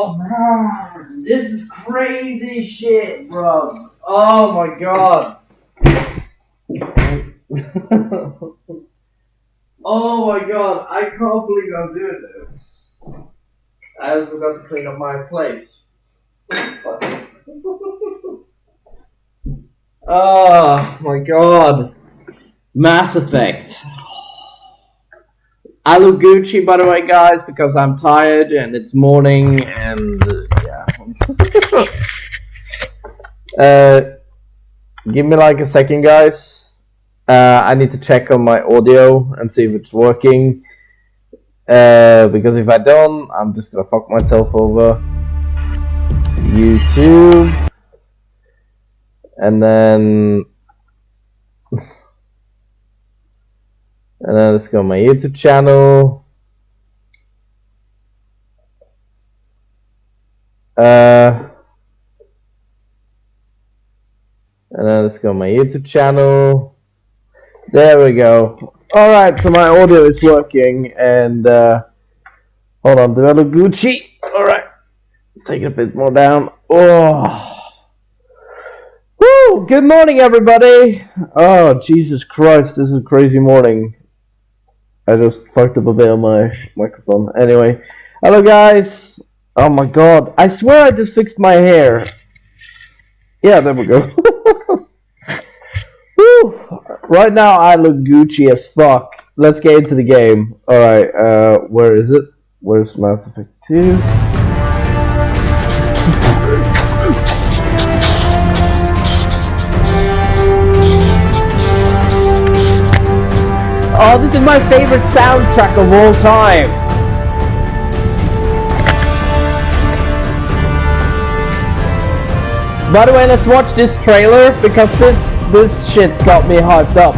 Oh man, this is crazy shit, bro. Oh my god. Oh my god, I can't believe I'm doing this. I also forgot to clean up my place. Oh my god. Mass Effect. I look Gucci, by the way, guys, because I'm tired and it's morning and yeah. uh, Give me like a second, guys. I need to check on my audio and see if it's working. Because if I don't, I'm just gonna fuck myself over. YouTube, and then let's go on my YouTube channel. And then let's go on my YouTube channel. There we go. Alright, so my audio is working, and hold on, do I look Gucci? Alright, let's take it a bit more down. Oh. Woo! Good morning, everybody! Oh, Jesus Christ, this is a crazy morning. I just fucked up a bit on my microphone. Anyway, hello, guys! Oh my god, I swear I just fixed my hair. Yeah, there we go. Woo! Right now, I look Gucci as fuck. Let's get into the game. Alright, where is it? Where's Mass Effect 2? Oh, this is my favorite soundtrack of all time. By the way, let's watch this trailer because this shit got me hyped up.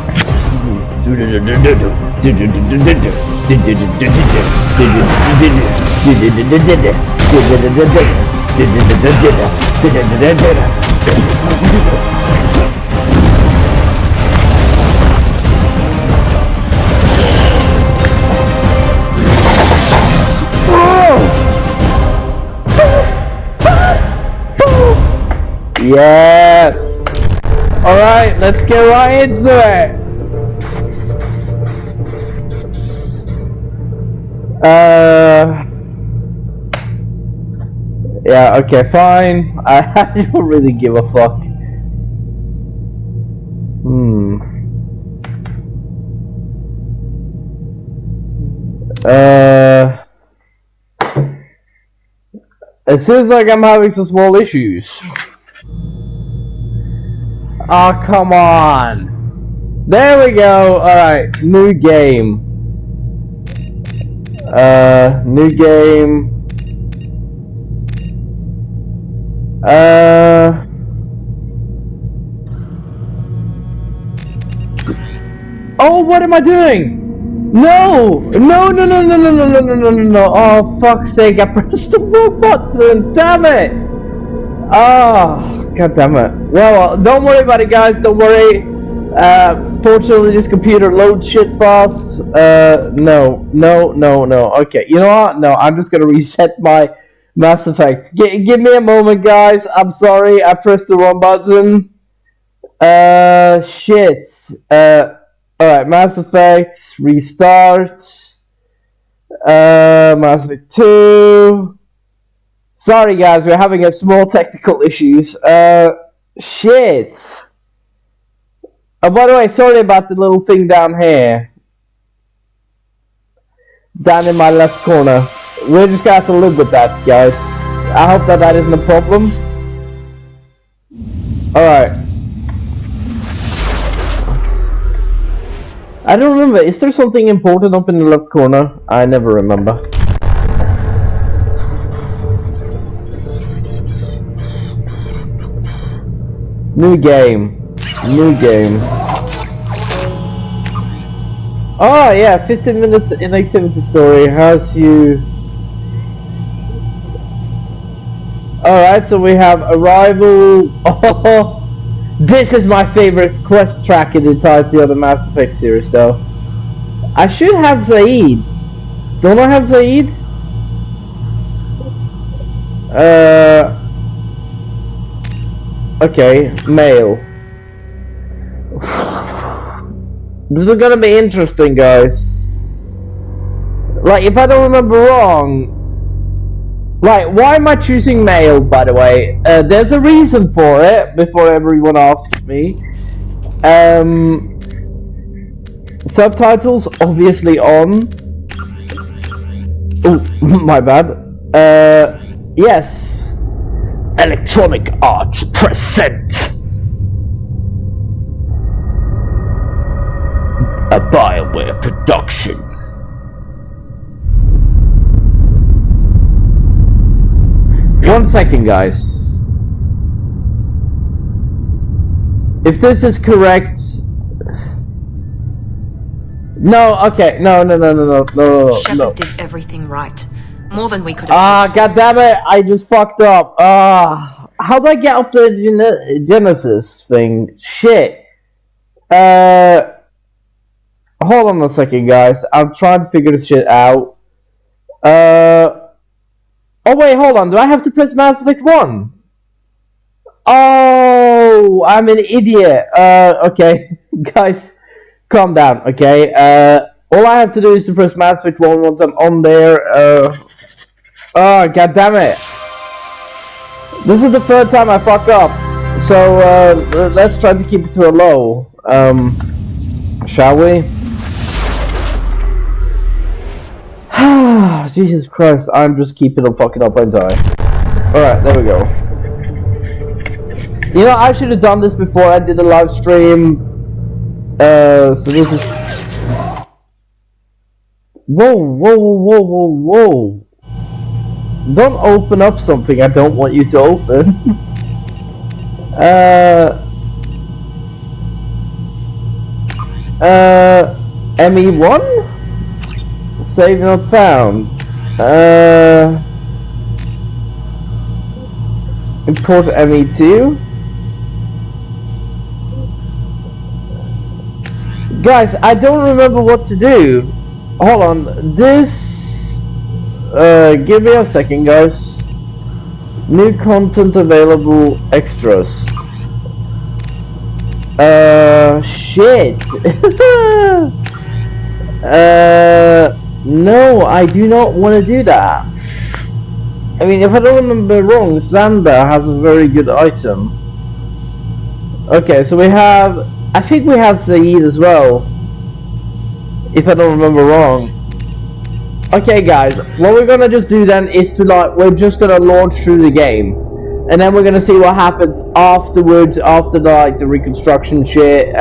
Yes! Alright, let's get right into it! Yeah, okay, fine. I don't really give a fuck. It seems like I'm having some small issues. Oh, come on. There we go. Alright, new game. New game. Oh, what am I doing? No! No, no, no, no, no, no, no, no, no, no, no. Oh, fuck's sake, I pressed the wrong button. Damn it! Oh, god damn it. Well, don't worry about it, guys. Don't worry. Fortunately, this computer loads shit fast. No, no, no, no. Okay, you know what? No, I'm just gonna reset my Mass Effect. Give me a moment, guys. I'm sorry, I pressed the wrong button. Shit. Alright, Mass Effect, restart. Mass Effect 2. Sorry, guys, we're having a small technical issues. Shit. By the way, sorry about the little thing down here. Down in my left corner. We're just gonna have to live with that, guys. I hope that isn't a problem. Alright. I don't remember. Is there something important up in the left corner? I never remember. New game. New game. Oh yeah, 15 minutes in activity story. How's you? Alright, so we have Arrival. Oh, this is my favorite quest track in the entirety of the Mass Effect series, though. I should have Zaid. Don't I have Zaid? Okay, mail. This is gonna be interesting, guys. Like, if I don't remember wrong, right, why am I choosing mail, by the way? There's a reason for it, before everyone asks me. Subtitles, obviously on. Oh, my bad. Yes. Electronic Arts present a BioWare production. One second, guys. If this is correct. No, okay, no. Shepard did everything right. More than we could have. Ah, goddammit, I just fucked up. How do I get up to the Genesis thing? Shit. Hold on a second, guys. I'm trying to figure this shit out. Oh wait, hold on. Do I have to press Mass Effect 1? Oh, I'm an idiot. Okay. Guys, calm down, okay? All I have to do is to press Mass Effect 1 once I'm on there. Oh, god damn it. This is the third time I fuck up. So, let's try to keep it to a low. Shall we? Jesus Christ, I'm just keeping on fucking up, aren't I? Alright, there we go. You know, I should have done this before I did the live stream. So this is... Whoa. Don't open up something I don't want you to open. ME1? Save not found. Import ME2. Guys, I don't remember what to do. Hold on, this... give me a second, guys. New content available, extras. Shit. No, I do not want to do that. I mean, if I don't remember wrong, Xander has a very good item. Okay, so we have... I think we have Saeed as well. If I don't remember wrong. Okay guys, what we're gonna just do then is to we're just gonna launch through the game. And then we're gonna see what happens afterwards, after the reconstruction shit.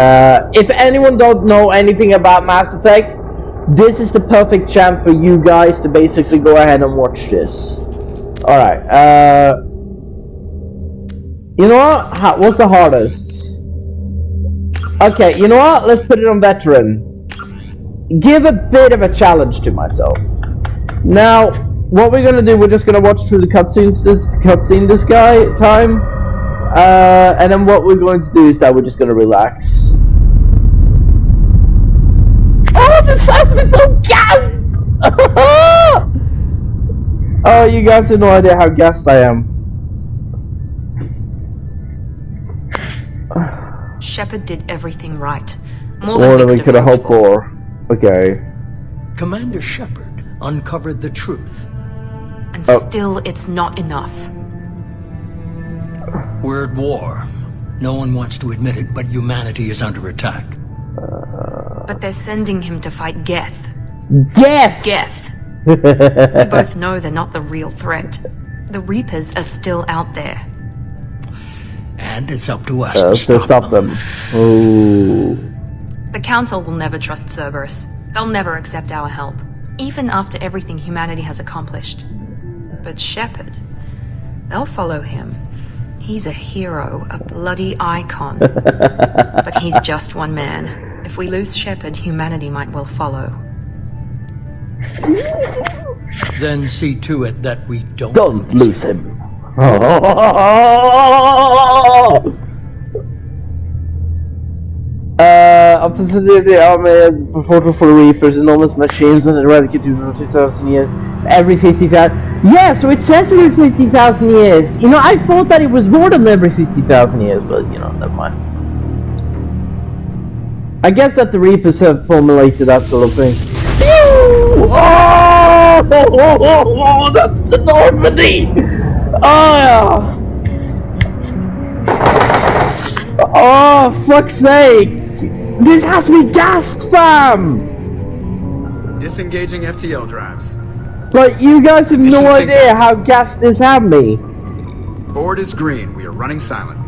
If anyone don't know anything about Mass Effect, this is the perfect chance for you guys to basically go ahead and watch this. Alright, you know what? What's the hardest? Okay, you know what? Let's put it on veteran. Give a bit of a challenge to myself. Now, what we're gonna do, we're just gonna watch through the cutscene this time. And then what we're going to do is that we're just gonna relax. Oh, this has me so gassed! Oh, you guys have no idea how gassed I am. Shepard did everything right. More than we could have hoped for. Okay. Commander Shepard uncovered the truth. And still, it's not enough. We're at war. No one wants to admit it, but humanity is under attack. But they're sending him to fight Geth. Geth! We both know they're not the real threat. The Reapers are still out there. And it's up to us to stop them. Ooh. The Council will never trust Cerberus. They'll never accept our help, even after everything humanity has accomplished. But Shepard, they'll follow him. He's a hero, a bloody icon. But he's just one man. If we lose Shepard, humanity might well follow. Then see to it that we don't lose him. up to the army portal for reapers, enormous machines and eradicated for 2,000 years. Every 50,000. Yeah, so it says every 50,000 years. You know, I thought that it was more than every 50,000 years, but you know, never mind. I guess that the reapers have formulated that sort of thing. Pew! Oh, that's the Normandy! Oh, yeah. Oh, fuck's sake! This has me gassed, fam! Disengaging FTL drives. Like, you guys have no idea how gassed this had me. Board is green. We are running silent.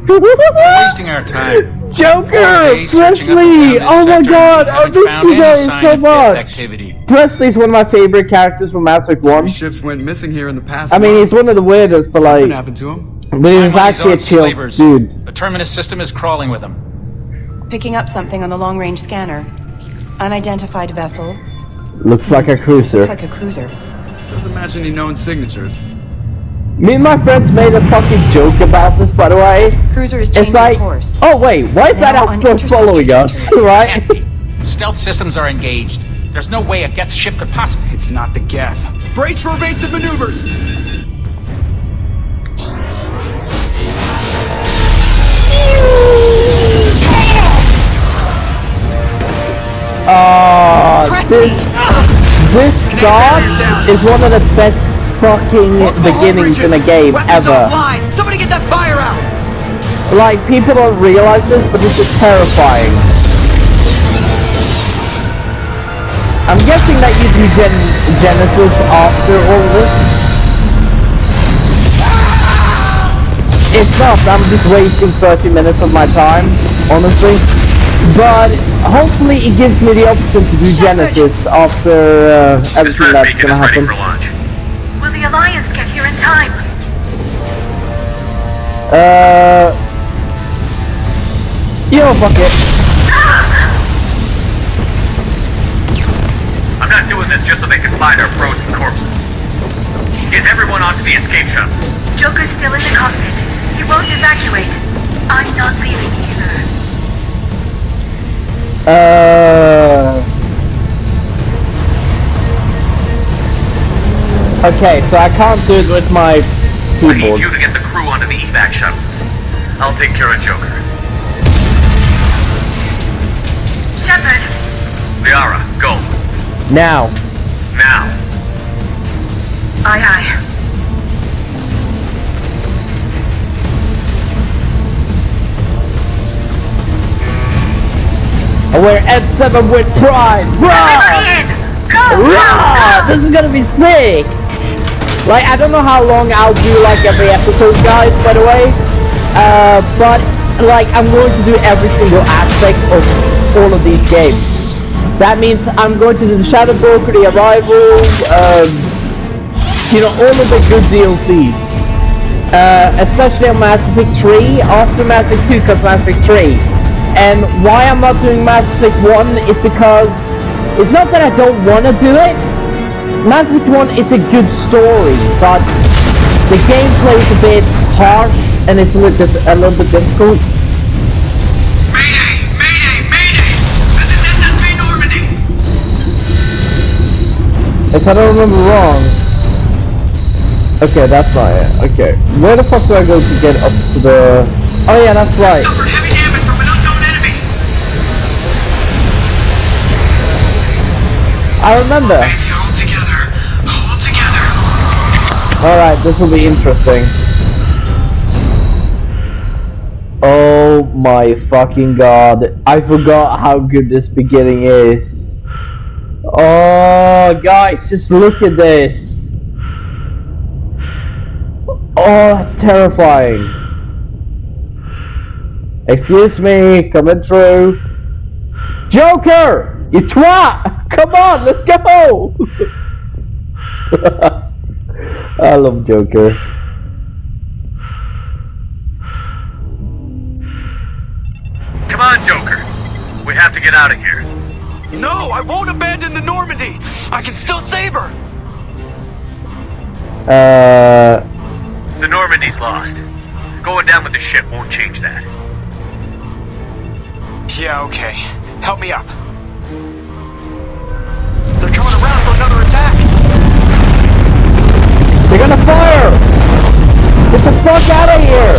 Wasting our time. Joker! Presley! Oh my god! I miss you guys so much! Presley's one of my favorite characters from Mass Effect 1. 3 ships went missing here in the past. I mean, he's one of the weirdest, but Something like... happened to him. But he's actually a chill dude. The terminus system is crawling with him. Picking up something on the long-range scanner. Unidentified vessel. Looks like a cruiser. Looks like a cruiser. Doesn't match any known signatures. Me and my friends made a fucking joke about this, by the way. Cruiser is It's changing like, course. oh wait, why is that Now on Astro following us, right? Stealth systems are engaged. There's no way a Geth ship could possibly... It's not the Geth. Brace for evasive maneuvers! This god is one of the best fucking beginnings in a game ever. Somebody get that fire out! Like, people don't realize this, but this is terrifying. I'm guessing that you do Genesis after all this. If not, I'm just wasting 30 minutes of my time, honestly. But hopefully it gives me the option to do Genesis after everything that's gonna happen. Will the Alliance get here in time? Yo, fuck it. I'm not doing this just so they can find our frozen corpses. Get everyone onto the escape shuttle. Joker's still in the cockpit. He won't evacuate. I'm not leaving either. Okay, so I can't do it with my I need keyboard. you to get the crew onto the evac shuttle. I'll take care of Joker. Shepard! Liara, go. Now. Now. Aye, aye. We're at 7 with pride. Everybody in! Go! Rah! This is gonna be sick! Like, I don't know how long I'll do, like, every episode, guys, by the way. But, like, I'm going to do every single aspect of all of these games. That means I'm going to do the Shadow Broker, the Arrival, you know, all of the good DLCs. Especially on Mass Effect 3, after Mass Effect 2 comes Mass Effect 3. And why I'm not doing Mass Effect 1 is because it's not that I don't want to do it. Mass Effect 1 is a good story, but the gameplay is a bit harsh and it's a little bit difficult. Mayday! Mayday! Mayday! This is SSB Normandy! If I don't remember wrong. Okay, that's not it. Okay. Where the fuck do I go to get up to the... Oh yeah, that's right. Suffered heavy damage from an unknown enemy! I remember. Hold together. Hold together. Alright, this will be interesting. Oh my fucking god. I forgot how good this beginning is. Oh, guys, just look at this. Oh, that's terrifying. Excuse me, coming through. Joker! You twat! Come on, let's go! I love Joker. Come on, Joker. We have to get out of here. No, I won't abandon the Normandy! I can still save her! The Normandy's lost. Going down with the ship won't change that. Yeah, okay. Help me up. They're coming around for another attack! They're gonna fire! Get the fuck out of here!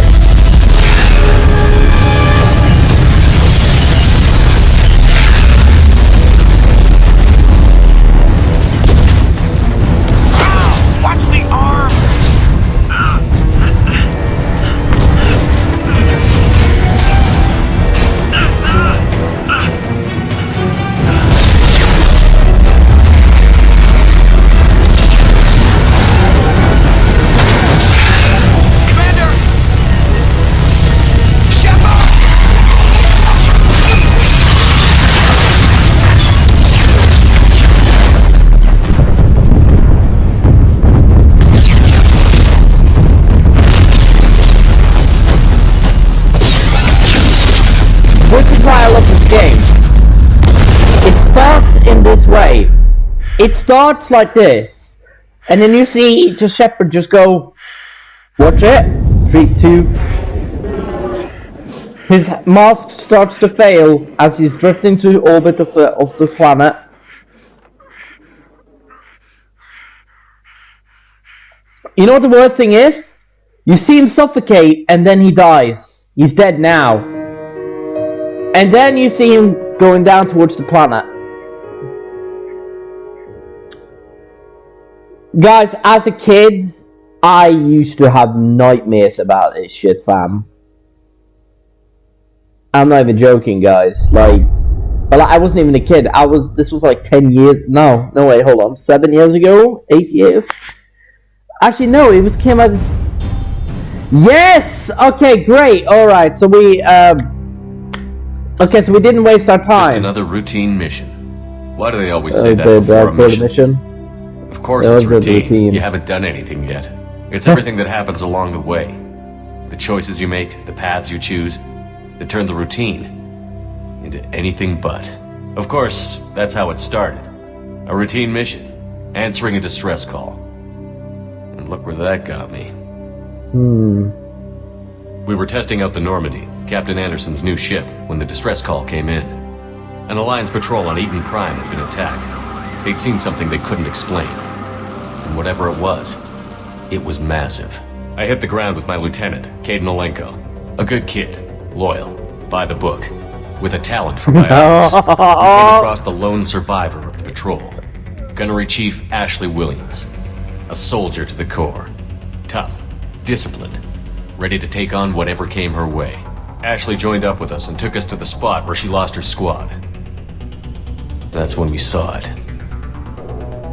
Watch the arm! Commander! Shepard! This is why I love this game. It starts in this way. It starts like this. And then you see just Shepard just go, watch it. 3, 2. His mask starts to fail as he's drifting to orbit of the planet. You know what the worst thing is? You see him suffocate and then he dies. He's dead now. And then you see him going down towards the planet. Guys, as a kid, I used to have nightmares about this shit, fam. I'm not even joking, guys. Like, I wasn't even a kid. This was like 10 years, no wait, hold on. 7 years ago? 8 years? Actually, no, it came out. Yes! Okay, great. Alright, so we, okay, so we didn't waste our time. Just another routine mission. Why do they always say that before a mission? Of course it's routine. You haven't done anything yet. It's everything that happens along the way. The choices you make, the paths you choose, that turn the routine into anything but. Of course, that's how it started. A routine mission, answering a distress call. And look where that got me. We were testing out the Normandy, Captain Anderson's new ship, when the distress call came in. An Alliance patrol on Eden Prime had been attacked. They'd seen something they couldn't explain. And whatever it was massive. I hit the ground with my lieutenant, Caden Olenko. A good kid, loyal, by the book, with a talent for biology. We came across the lone survivor of the patrol, Gunnery Chief Ashley Williams. A soldier to the core. Tough, disciplined, ready to take on whatever came her way. Ashley joined up with us and took us to the spot where she lost her squad. That's when we saw it.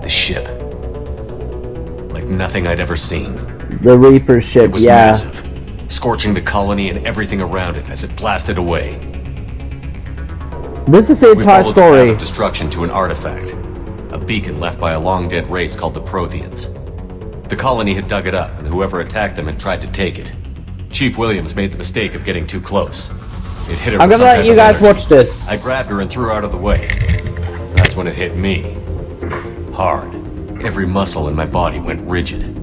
The ship. Like nothing I'd ever seen. The Reaper ship, it was massive, scorching the colony and everything around it as it blasted away. This is the entire story. We followed the path of destruction to an artifact. A beacon left by a long-dead race called the Protheans. The colony had dug it up, and whoever attacked them had tried to take it. Chief Williams made the mistake of getting too close. It hit her. I'm gonna let you guys watch this. I grabbed her and threw her out of the way. That's when it hit me. Hard. Every muscle in my body went rigid.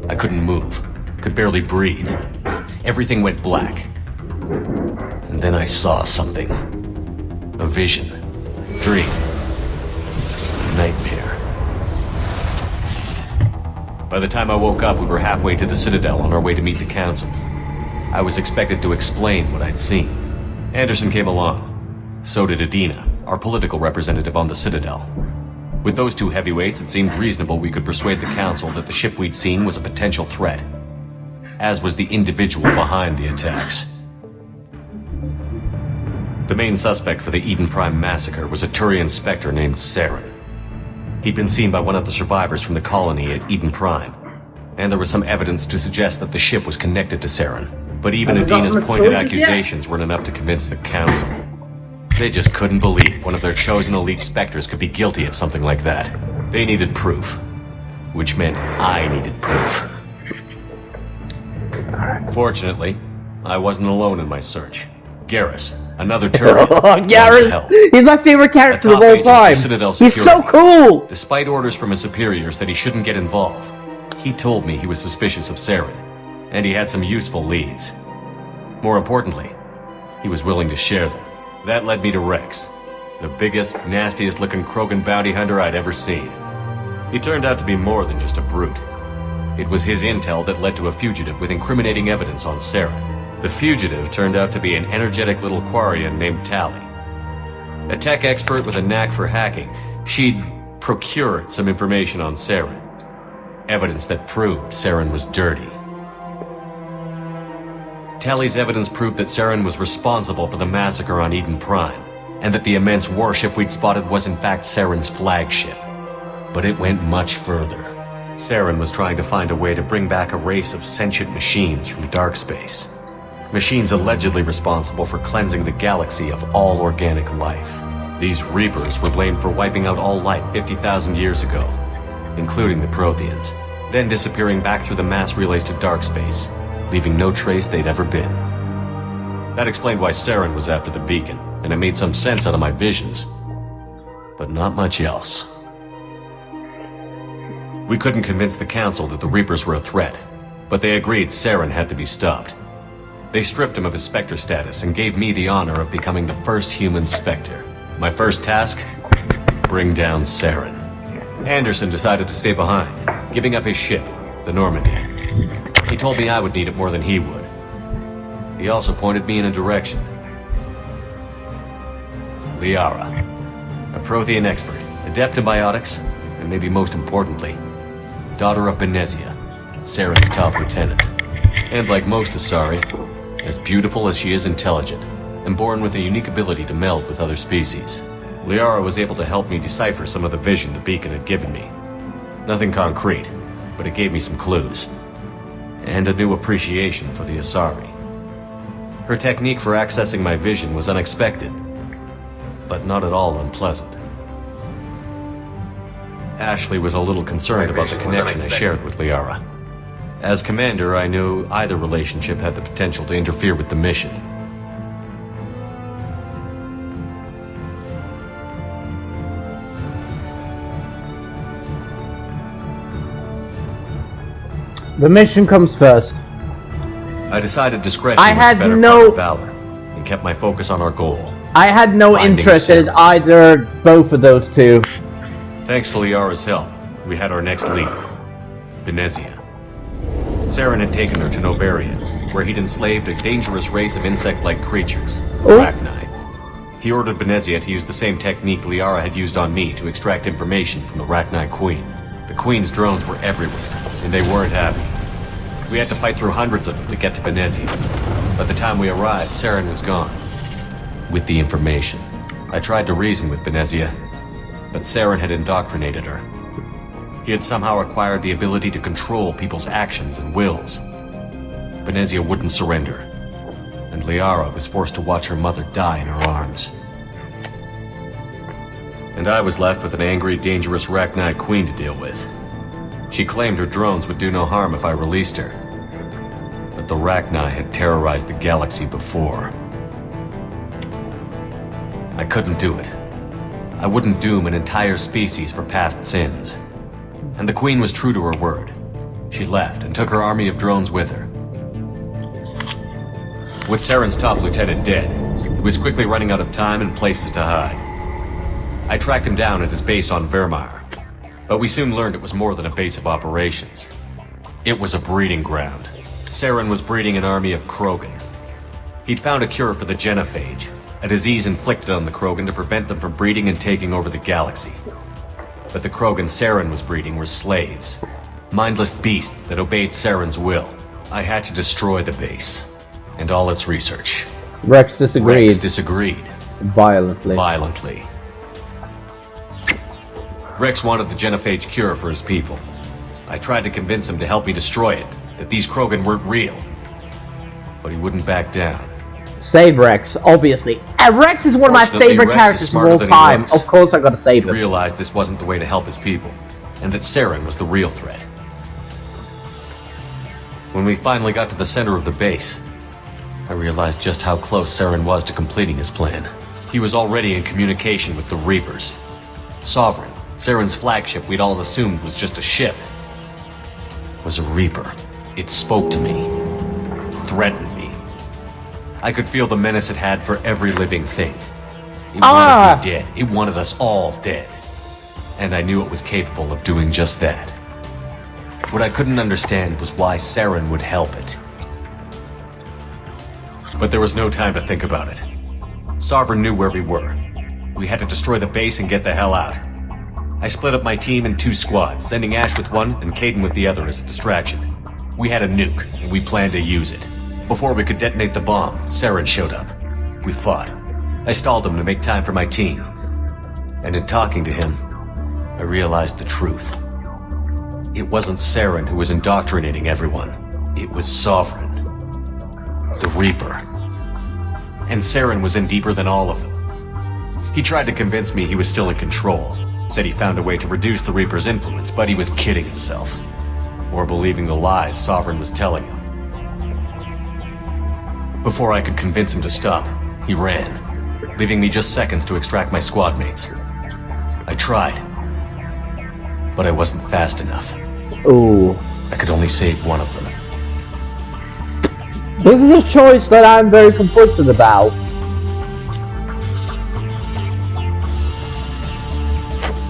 I couldn't move. Could barely breathe. Everything went black. And then I saw something. A vision. Dream. Nightmare. By the time I woke up, we were halfway to the Citadel on our way to meet the Council. I was expected to explain what I'd seen. Anderson came along. So did Adina, our political representative on the Citadel. With those two heavyweights, it seemed reasonable we could persuade the Council that the ship we'd seen was a potential threat, as was the individual behind the attacks. The main suspect for the Eden Prime massacre was a Turian Spectre named Saren. He'd been seen by one of the survivors from the colony at Eden Prime, and there was some evidence to suggest that the ship was connected to Saren. But even Adina's pointed accusations weren't enough to convince the Council. They just couldn't believe one of their chosen elite Spectres could be guilty of something like that. They needed proof. Which meant I needed proof. Fortunately, I wasn't alone in my search. Garrus, another Turian. Garrus! He's my favorite character of all time! He's so cool! Despite orders from his superiors that he shouldn't get involved, he told me he was suspicious of Saren, and he had some useful leads. More importantly, he was willing to share them. That led me to Rex, the biggest, nastiest looking Krogan bounty hunter I'd ever seen. He turned out to be more than just a brute. It was his intel that led to a fugitive with incriminating evidence on Saren. The fugitive turned out to be an energetic little Quarian named Tally. A tech expert with a knack for hacking, she'd procured some information on Saren. Evidence that proved Saren was dirty. Tally's evidence proved that Saren was responsible for the massacre on Eden Prime, and that the immense warship we'd spotted was in fact Saren's flagship. But it went much further. Saren was trying to find a way to bring back a race of sentient machines from dark space. Machines allegedly responsible for cleansing the galaxy of all organic life. These Reapers were blamed for wiping out all life 50,000 years ago, including the Protheans, then disappearing back through the mass relays to dark space, leaving no trace they'd ever been. That explained why Saren was after the beacon, and it made some sense out of my visions. But not much else. We couldn't convince the Council that the Reapers were a threat, but they agreed Saren had to be stopped. They stripped him of his Spectre status and gave me the honor of becoming the first human Spectre. My first task? Bring down Saren. Anderson decided to stay behind, giving up his ship, the Normandy. He told me I would need it more than he would. He also pointed me in a direction. Liara, a Prothean expert, adept in biotics, and maybe most importantly, daughter of Benezia, Saren's top lieutenant. And like most Asari, as beautiful as she is intelligent, and born with a unique ability to meld with other species. Liara was able to help me decipher some of the vision the beacon had given me. Nothing concrete, but it gave me some clues. And a new appreciation for the Asari. Her technique for accessing my vision was unexpected, but not at all unpleasant. Ashley was a little concerned about the connection I shared with Liara. As commander, I knew either relationship had the potential to interfere with the mission. The mission comes first. I decided discretion was the better part of valor, and kept my focus on our goal. I had no interest in either, both of those two. Thanks to Liara's help, we had our next lead, Benezia. Saren had taken her to Novaria, where he'd enslaved a dangerous race of insect-like creatures, Arachni. He ordered Benezia to use the same technique Liara had used on me to extract information from the Arachni Queen. The Queen's drones were everywhere, and they weren't happy. We had to fight through hundreds of them to get to Benezia. By the time we arrived, Saren was gone. With the information, I tried to reason with Benezia, but Saren had indoctrinated her. He had somehow acquired the ability to control people's actions and wills. Benezia wouldn't surrender, and Liara was forced to watch her mother die in her arms. And I was left with an angry, dangerous Arachni Queen to deal with. She claimed her drones would do no harm if I released her. But the Arachni had terrorized the galaxy before. I couldn't do it. I wouldn't doom an entire species for past sins. And the Queen was true to her word. She left and took her army of drones with her. With Saren's top lieutenant dead, he was quickly running out of time and places to hide. I tracked him down at his base on Vermeer, but we soon learned it was more than a base of operations. It was a breeding ground. Saren was breeding an army of Krogan. He'd found a cure for the genophage, a disease inflicted on the Krogan to prevent them from breeding and taking over the galaxy. But the Krogan Saren was breeding were slaves, mindless beasts that obeyed Saren's will. I had to destroy the base, and all its research. Rex disagreed. Rex disagreed. Violently. Violently. Rex wanted the genophage cure for his people. I tried to convince him to help me destroy it, that these Krogan weren't real. But he wouldn't back down. Save Rex, obviously. Rex is one of my favorite characters of all time. Of course I gotta save him. He realized this wasn't the way to help his people, and that Saren was the real threat. When we finally got to the center of the base, I realized just how close Saren was to completing his plan. He was already in communication with the Reapers. Sovereign, Saren's flagship we'd all assumed was just a ship, was a Reaper. It spoke to me, threatened me. I could feel the menace it had for every living thing. It Ah! wanted me dead. It wanted us all dead. And I knew it was capable of doing just that. What I couldn't understand was why Saren would help it. But there was no time to think about it. Sovereign knew where we were. We had to destroy the base and get the hell out. I split up my team in 2 squads, sending Ash with one and Caden with the other as a distraction. We had a nuke, and we planned to use it. Before we could detonate the bomb, Saren showed up. We fought. I stalled him to make time for my team. And in talking to him, I realized the truth. It wasn't Saren who was indoctrinating everyone. It was Sovereign. The Reaper. And Saren was in deeper than all of them. He tried to convince me he was still in control. Said he found a way to reduce the Reaper's influence, but he was kidding himself. Or believing the lies Sovereign was telling him. Before I could convince him to stop, he ran, leaving me just seconds to extract my squad mates. I tried, but I wasn't fast enough. Ooh. I could only save one of them. This is a choice that I'm very conflicted about.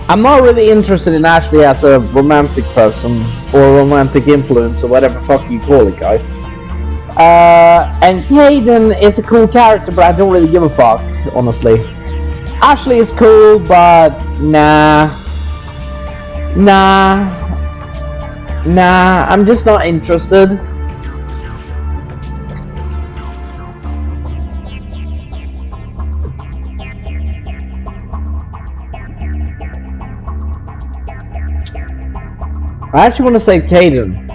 I'm not really interested in Ashley as a romantic person, or romantic influence, or whatever fuck you call it, guys. And Caden is a cool character, but I don't really give a fuck, honestly. Ashley is cool, but nah, I'm just not interested. I actually want to save Caden.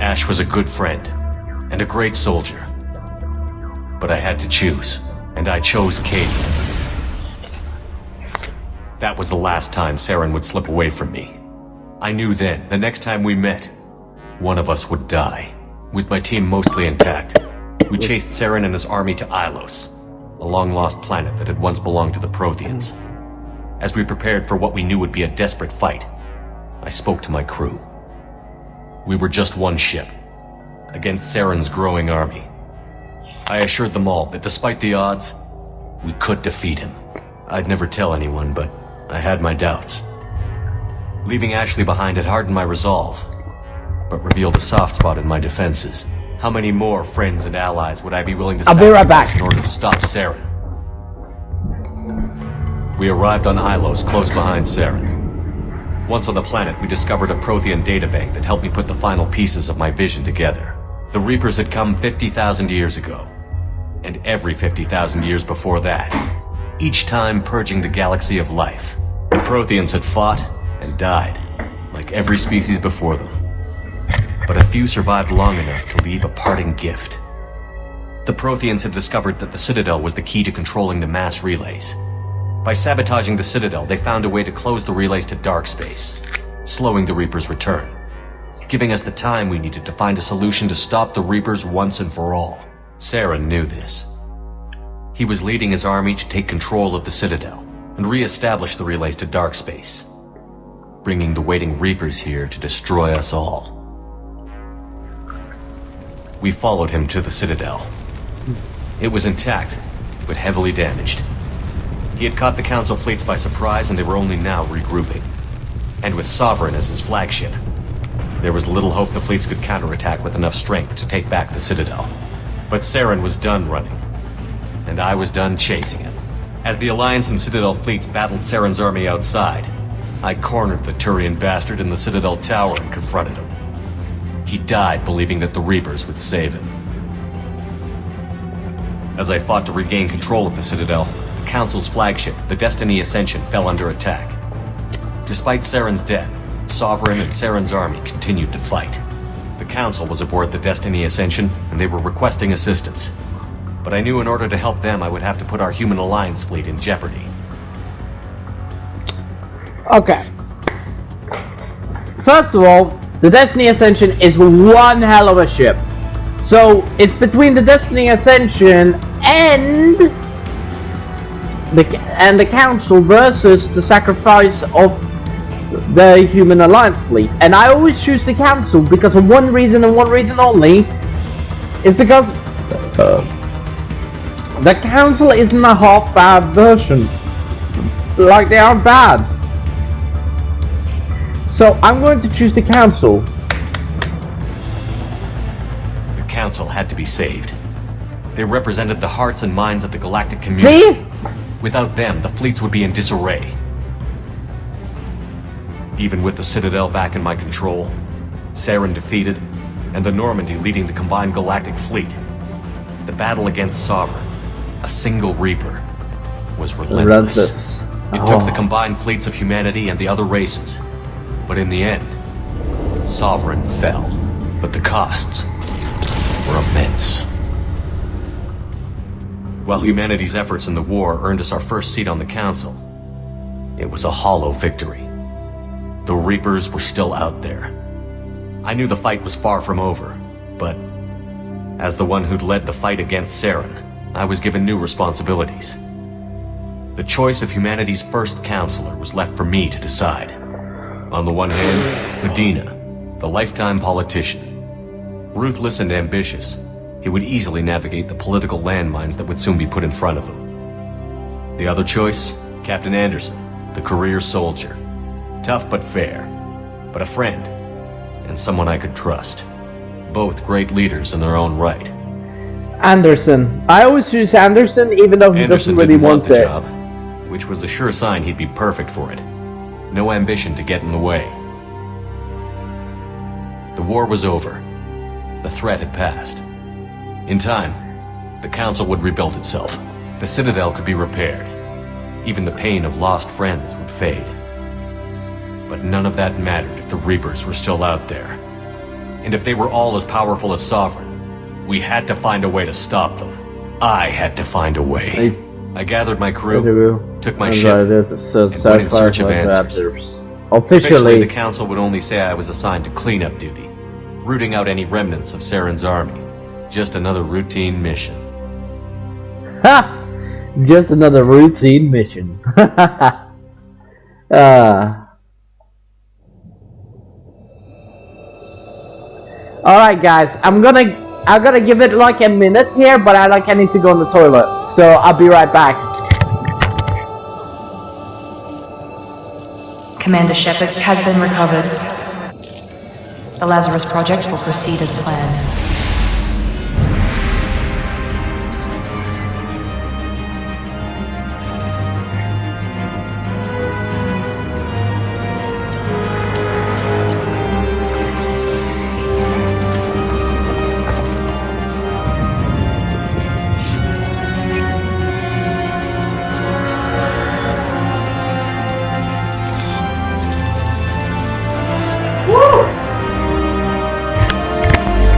Ash was a good friend, and a great soldier. But I had to choose, and I chose Caden. That was the last time Saren would slip away from me. I knew then, the next time we met, one of us would die. With my team mostly intact, we chased Saren and his army to Ilos, a long-lost planet that had once belonged to the Protheans. As we prepared for what we knew would be a desperate fight, I spoke to my crew. We were just one ship, against Saren's growing army. I assured them all that despite the odds, we could defeat him. I'd never tell anyone, but I had my doubts. Leaving Ashley behind had hardened my resolve, but revealed a soft spot in my defenses. How many more friends and allies would I be willing to sacrifice in order to stop Saren? We arrived on Ilos, close behind Saren. Once on the planet, we discovered a Prothean databank that helped me put the final pieces of my vision together. The Reapers had come 50,000 years ago, and every 50,000 years before that, each time purging the galaxy of life. The Protheans had fought and died, like every species before them. But a few survived long enough to leave a parting gift. The Protheans had discovered that the Citadel was the key to controlling the mass relays. By sabotaging the Citadel, they found a way to close the relays to dark space, slowing the Reaper's return, giving us the time we needed to find a solution to stop the Reapers once and for all. Saren knew this. He was leading his army to take control of the Citadel and re-establish the relays to dark space, bringing the waiting Reapers here to destroy us all. We followed him to the Citadel. It was intact, but heavily damaged. He had caught the Council fleets by surprise, and they were only now regrouping. And with Sovereign as his flagship, there was little hope the fleets could counterattack with enough strength to take back the Citadel. But Saren was done running, and I was done chasing him. As the Alliance and Citadel fleets battled Saren's army outside, I cornered the Turian bastard in the Citadel tower and confronted him. He died believing that the Reapers would save him. As I fought to regain control of the Citadel, the Council's flagship, the Destiny Ascension, fell under attack. Despite Saren's death, Sovereign and Saren's army continued to fight. The Council was aboard the Destiny Ascension, and they were requesting assistance. But I knew in order to help them, I would have to put our human Alliance fleet in jeopardy. Okay. First of all, the Destiny Ascension is one hell of a ship. So, it's between the Destiny Ascension and the Council versus the sacrifice of the Human Alliance fleet. And I always choose the Council because of one reason and one reason only. Is because the Council isn't a half-bad version. Like, they aren't bad. So I'm going to choose the Council. The Council had to be saved. They represented the hearts and minds of the galactic community. See? Without them, the fleets would be in disarray. Even with the Citadel back in my control, Saren defeated, and the Normandy leading the combined galactic fleet, the battle against Sovereign, a single Reaper, was relentless. It took the combined fleets of humanity and the other races, but in the end, Sovereign fell. But the costs were immense. While humanity's efforts in the war earned us our first seat on the Council, it was a hollow victory. The Reapers were still out there. I knew the fight was far from over, but as the one who'd led the fight against Saren, I was given new responsibilities. The choice of humanity's first counselor was left for me to decide. On the one hand, Udina, the lifetime politician. Ruthless and ambitious, he would easily navigate the political landmines that would soon be put in front of him. The other choice, Captain Anderson, the career soldier. Tough but fair, but a friend, and someone I could trust. Both great leaders in their own right. Anderson. I always choose Anderson, even though he doesn't really want the it. job, which was a sure sign he'd be perfect for it. No ambition to get in the way. The war was over. The threat had passed. In time, the Council would rebuild itself. The Citadel could be repaired. Even the pain of lost friends would fade. But none of that mattered if the Reapers were still out there. And if they were all as powerful as Sovereign, we had to find a way to stop them. I had to find a way. I gathered my crew, took my ship, and went in search of answers. Officially, the Council would only say I was assigned to cleanup duty, rooting out any remnants of Saren's army. Just another routine mission. Ha! Just another routine mission. Alright guys, I'm gonna give it like a minute here, but I need to go on the toilet. So I'll be right back. Commander Shepard has been recovered. The Lazarus Project will proceed as planned.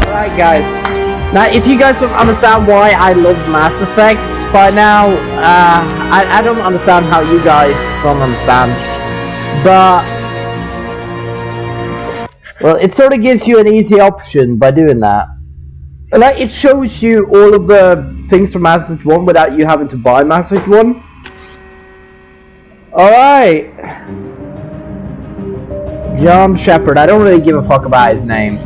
Alright guys, now if you guys don't understand why I love Mass Effect by now, I don't understand how you guys don't understand, but well, it sort of gives you an easy option by doing that. Like, it shows you all of the things from Mass Effect 1 without you having to buy Mass Effect 1. Alright. John Shepard, I don't really give a fuck about his name.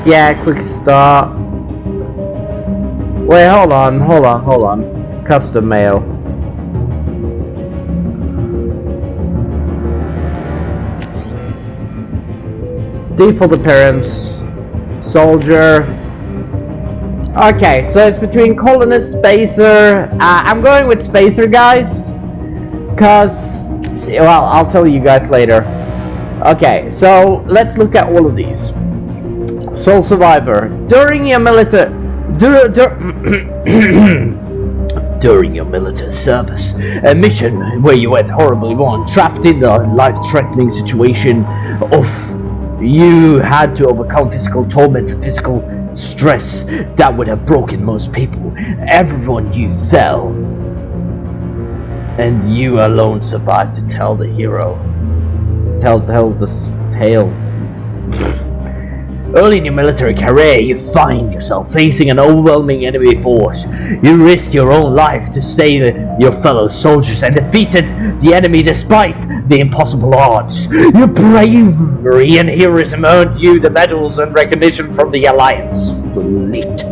Yeah, quick start. Wait, hold on. Custom mail. Default appearance. Soldier. Okay, so it's between colonist, spacer. I'm going with spacer, guys. Cause, well, I'll tell you guys later. Okay, so let's look at all of these. Sole survivor. During your military service, a mission where you went horribly wrong, trapped in a life-threatening situation of you had to overcome physical torment and physical stress that would have broken most people. Everyone you fell, and you alone survived to tell the hero. Tell the tale. Early in your military career, you find yourself facing an overwhelming enemy force. You risked your own life to save your fellow soldiers and defeated the enemy despite the impossible odds. Your bravery and heroism earned you the medals and recognition from the Alliance fleet.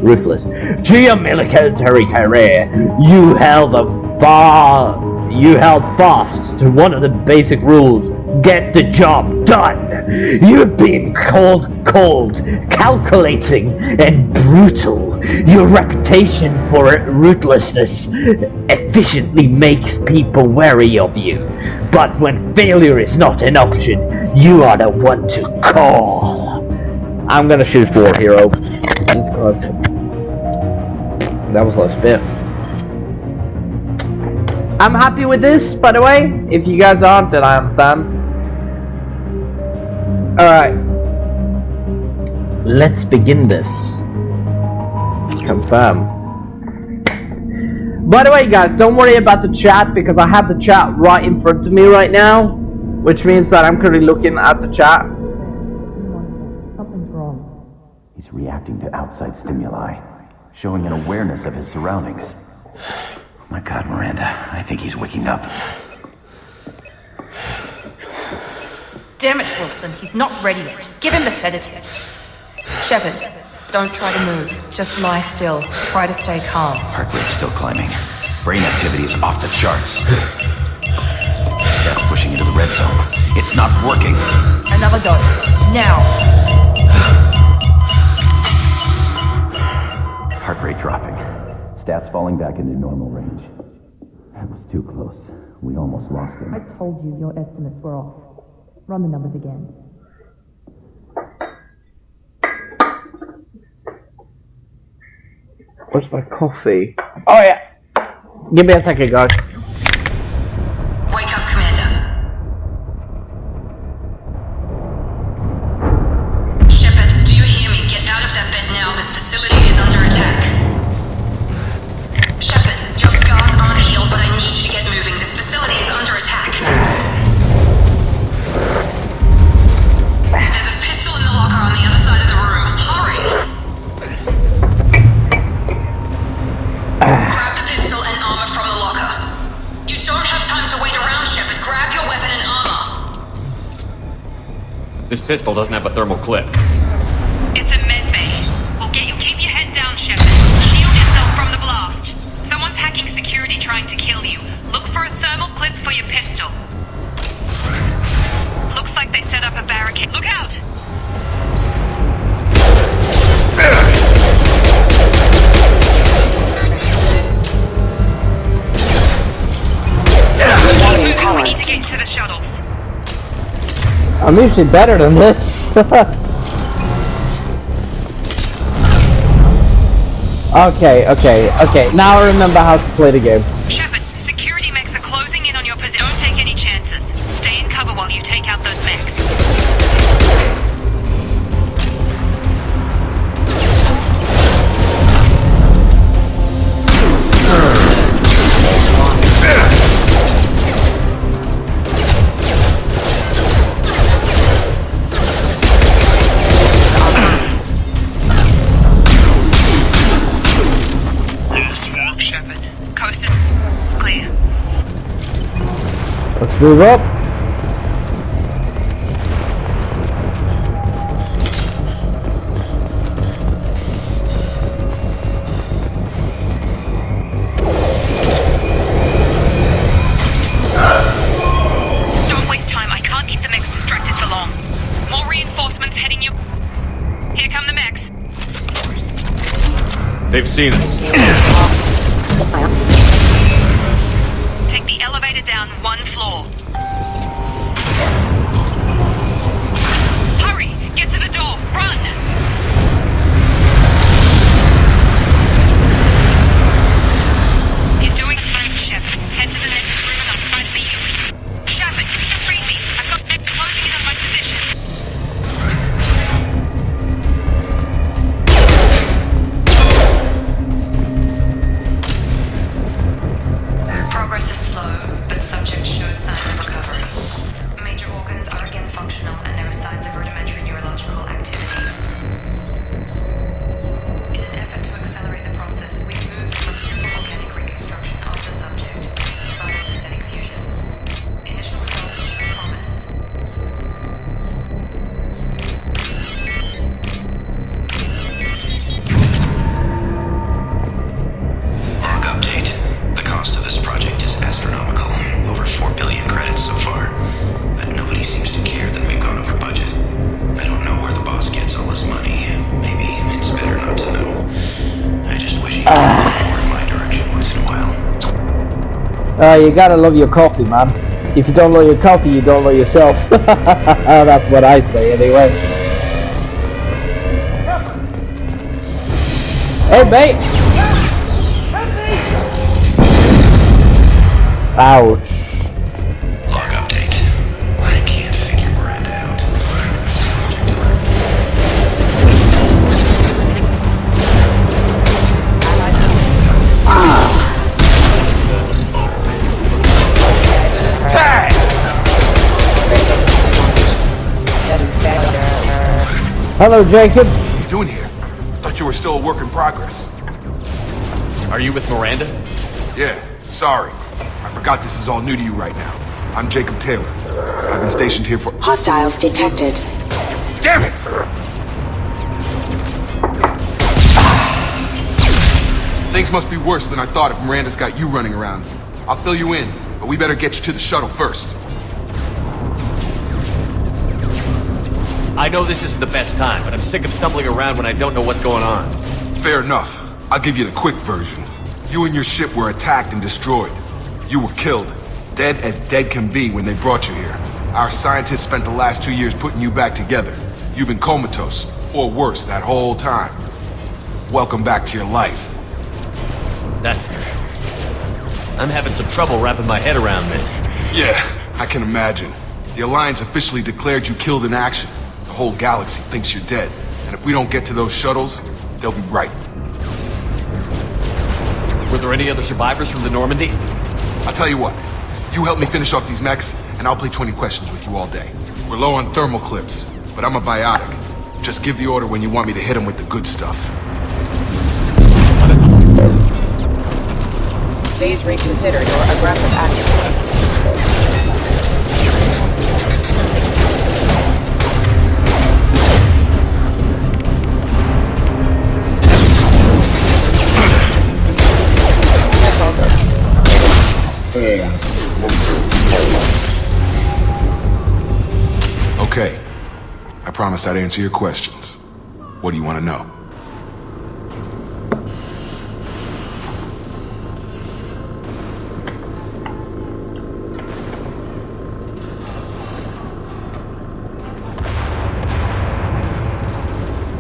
Ruthless. To your military career, you held fast to one of the basic rules. Get the job done. You've been called cold, calculating, and brutal. Your reputation for ruthlessness efficiently makes people wary of you. But when failure is not an option, you are the one to call. I'm gonna choose war hero. Jesus Christ. That was last bit. I'm happy with this, by the way. If you guys aren't, then I understand. Alright. Let's begin this. Confirm. By the way, guys, don't worry about the chat because I have the chat right in front of me right now. Which means that I'm currently looking at the chat. Something's wrong. He's reacting to outside stimuli, showing an awareness of his surroundings. My God, Miranda, I think he's waking up. Damn it, Wilson, he's not ready yet. Give him the sedative. Shepard, don't try to move. Just lie still. Try to stay calm. Heart rate's still climbing. Brain activity is off the charts. Steps pushing into the red zone. It's not working. Another dose. Now. Heart rate dropping. Stats falling back into normal range. That was too close. We almost lost him. I told you your estimates were off. Run the numbers again. Where's my coffee? Oh yeah. Give me a second, guys. Wake up, Commander. Shepard, do you hear me? Get out of that bed now. This facility is under attack. Shepard, your scars aren't healed, but I need you to get moving. This facility is under attack. There's a pistol in the locker on the other side of the room. Hurry! Grab the pistol and armor from the locker. You don't have time to wait around, Shepard. Grab your weapon and armor. This pistol doesn't have a thermal clip. It's a med bay. We'll get you. Keep your head down, Shepard. Shield yourself from the blast. Someone's hacking security trying to kill you. Look for a thermal clip for your pistol. Looks like they set up a barricade. Look out! We need to get to the shuttles. I'm usually better than this. Okay. Now I remember how to play the game. Shepard, security mechs are closing in on your position. Don't take any chances. Stay in cover while you take out those mechs. Let's move up. Don't waste time. I can't keep the mechs distracted for long. More reinforcements heading you. Here come the mechs. They've seen us. Take the elevator down one floor. Hurry! Get to the door! Run! You're doing fine, Shepard. Head to the next room and I'll try to beat you. Shepard, free me! I've got them closing in on my position. You gotta love your coffee, man. If you don't love your coffee, you don't love yourself. That's what I say, anyway. Hey, mate! Ouch. Log update. I can't figure Miranda out. Tag! Hello, Jacob. What are you doing here? Thought you were still a work in progress. Are you with Miranda? Yeah, sorry. I forgot this is all new to you right now. I'm Jacob Taylor. I've been stationed here for— Hostiles detected. Damn it! Things must be worse than I thought if Miranda's got you running around. I'll fill you in, but we better get you to the shuttle first. I know this isn't the best time, but I'm sick of stumbling around when I don't know what's going on. Fair enough. I'll give you the quick version. You and your ship were attacked and destroyed. You were killed. Dead as dead can be when they brought you here. Our scientists spent the last 2 years putting you back together. You've been comatose, or worse, that whole time. Welcome back to your life. That's... I'm having some trouble wrapping my head around this. Yeah, I can imagine. The Alliance officially declared you killed in action. The whole galaxy thinks you're dead. And if we don't get to those shuttles, they'll be right. Were there any other survivors from the Normandy? I'll tell you what. You help me finish off these mechs, and I'll play 20 questions with you all day. We're low on thermal clips, but I'm a biotic. Just give the order when you want me to hit them with the good stuff. Please reconsider your aggressive action. Okay. I promised I'd answer your questions. What do you want to know?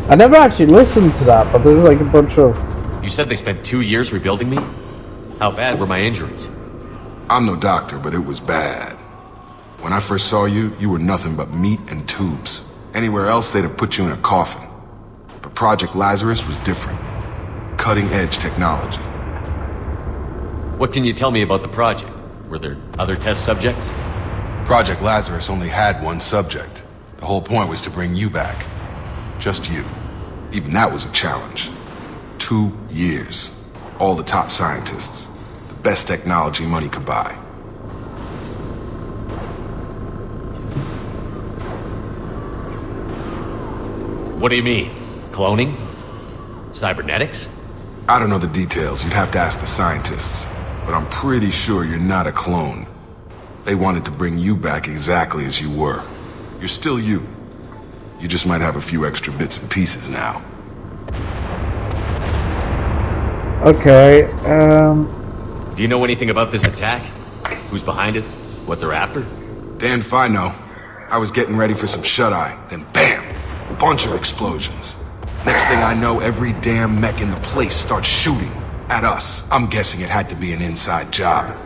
I never actually listened to that, but there's like a bunch of... You said they spent 2 years rebuilding me? How bad were my injuries? I'm no doctor, but it was bad. When I first saw you, you were nothing but meat and tubes. Anywhere else, they'd have put you in a coffin. But Project Lazarus was different. Cutting-edge technology. What can you tell me about the project? Were there other test subjects? Project Lazarus only had one subject. The whole point was to bring you back. Just you. Even that was a challenge. 2 years. All the top scientists. The best technology money could buy. What do you mean? Cloning? Cybernetics? I don't know the details. You'd have to ask the scientists. But I'm pretty sure you're not a clone. They wanted to bring you back exactly as you were. You're still you. You just might have a few extra bits and pieces now. Okay, Do you know anything about this attack? Who's behind it? What they're after? Damned if I know. I was getting ready for some shut-eye, then bam! Bunch of explosions. Next thing I know, every damn mech in the place starts shooting at us. I'm guessing it had to be an inside job.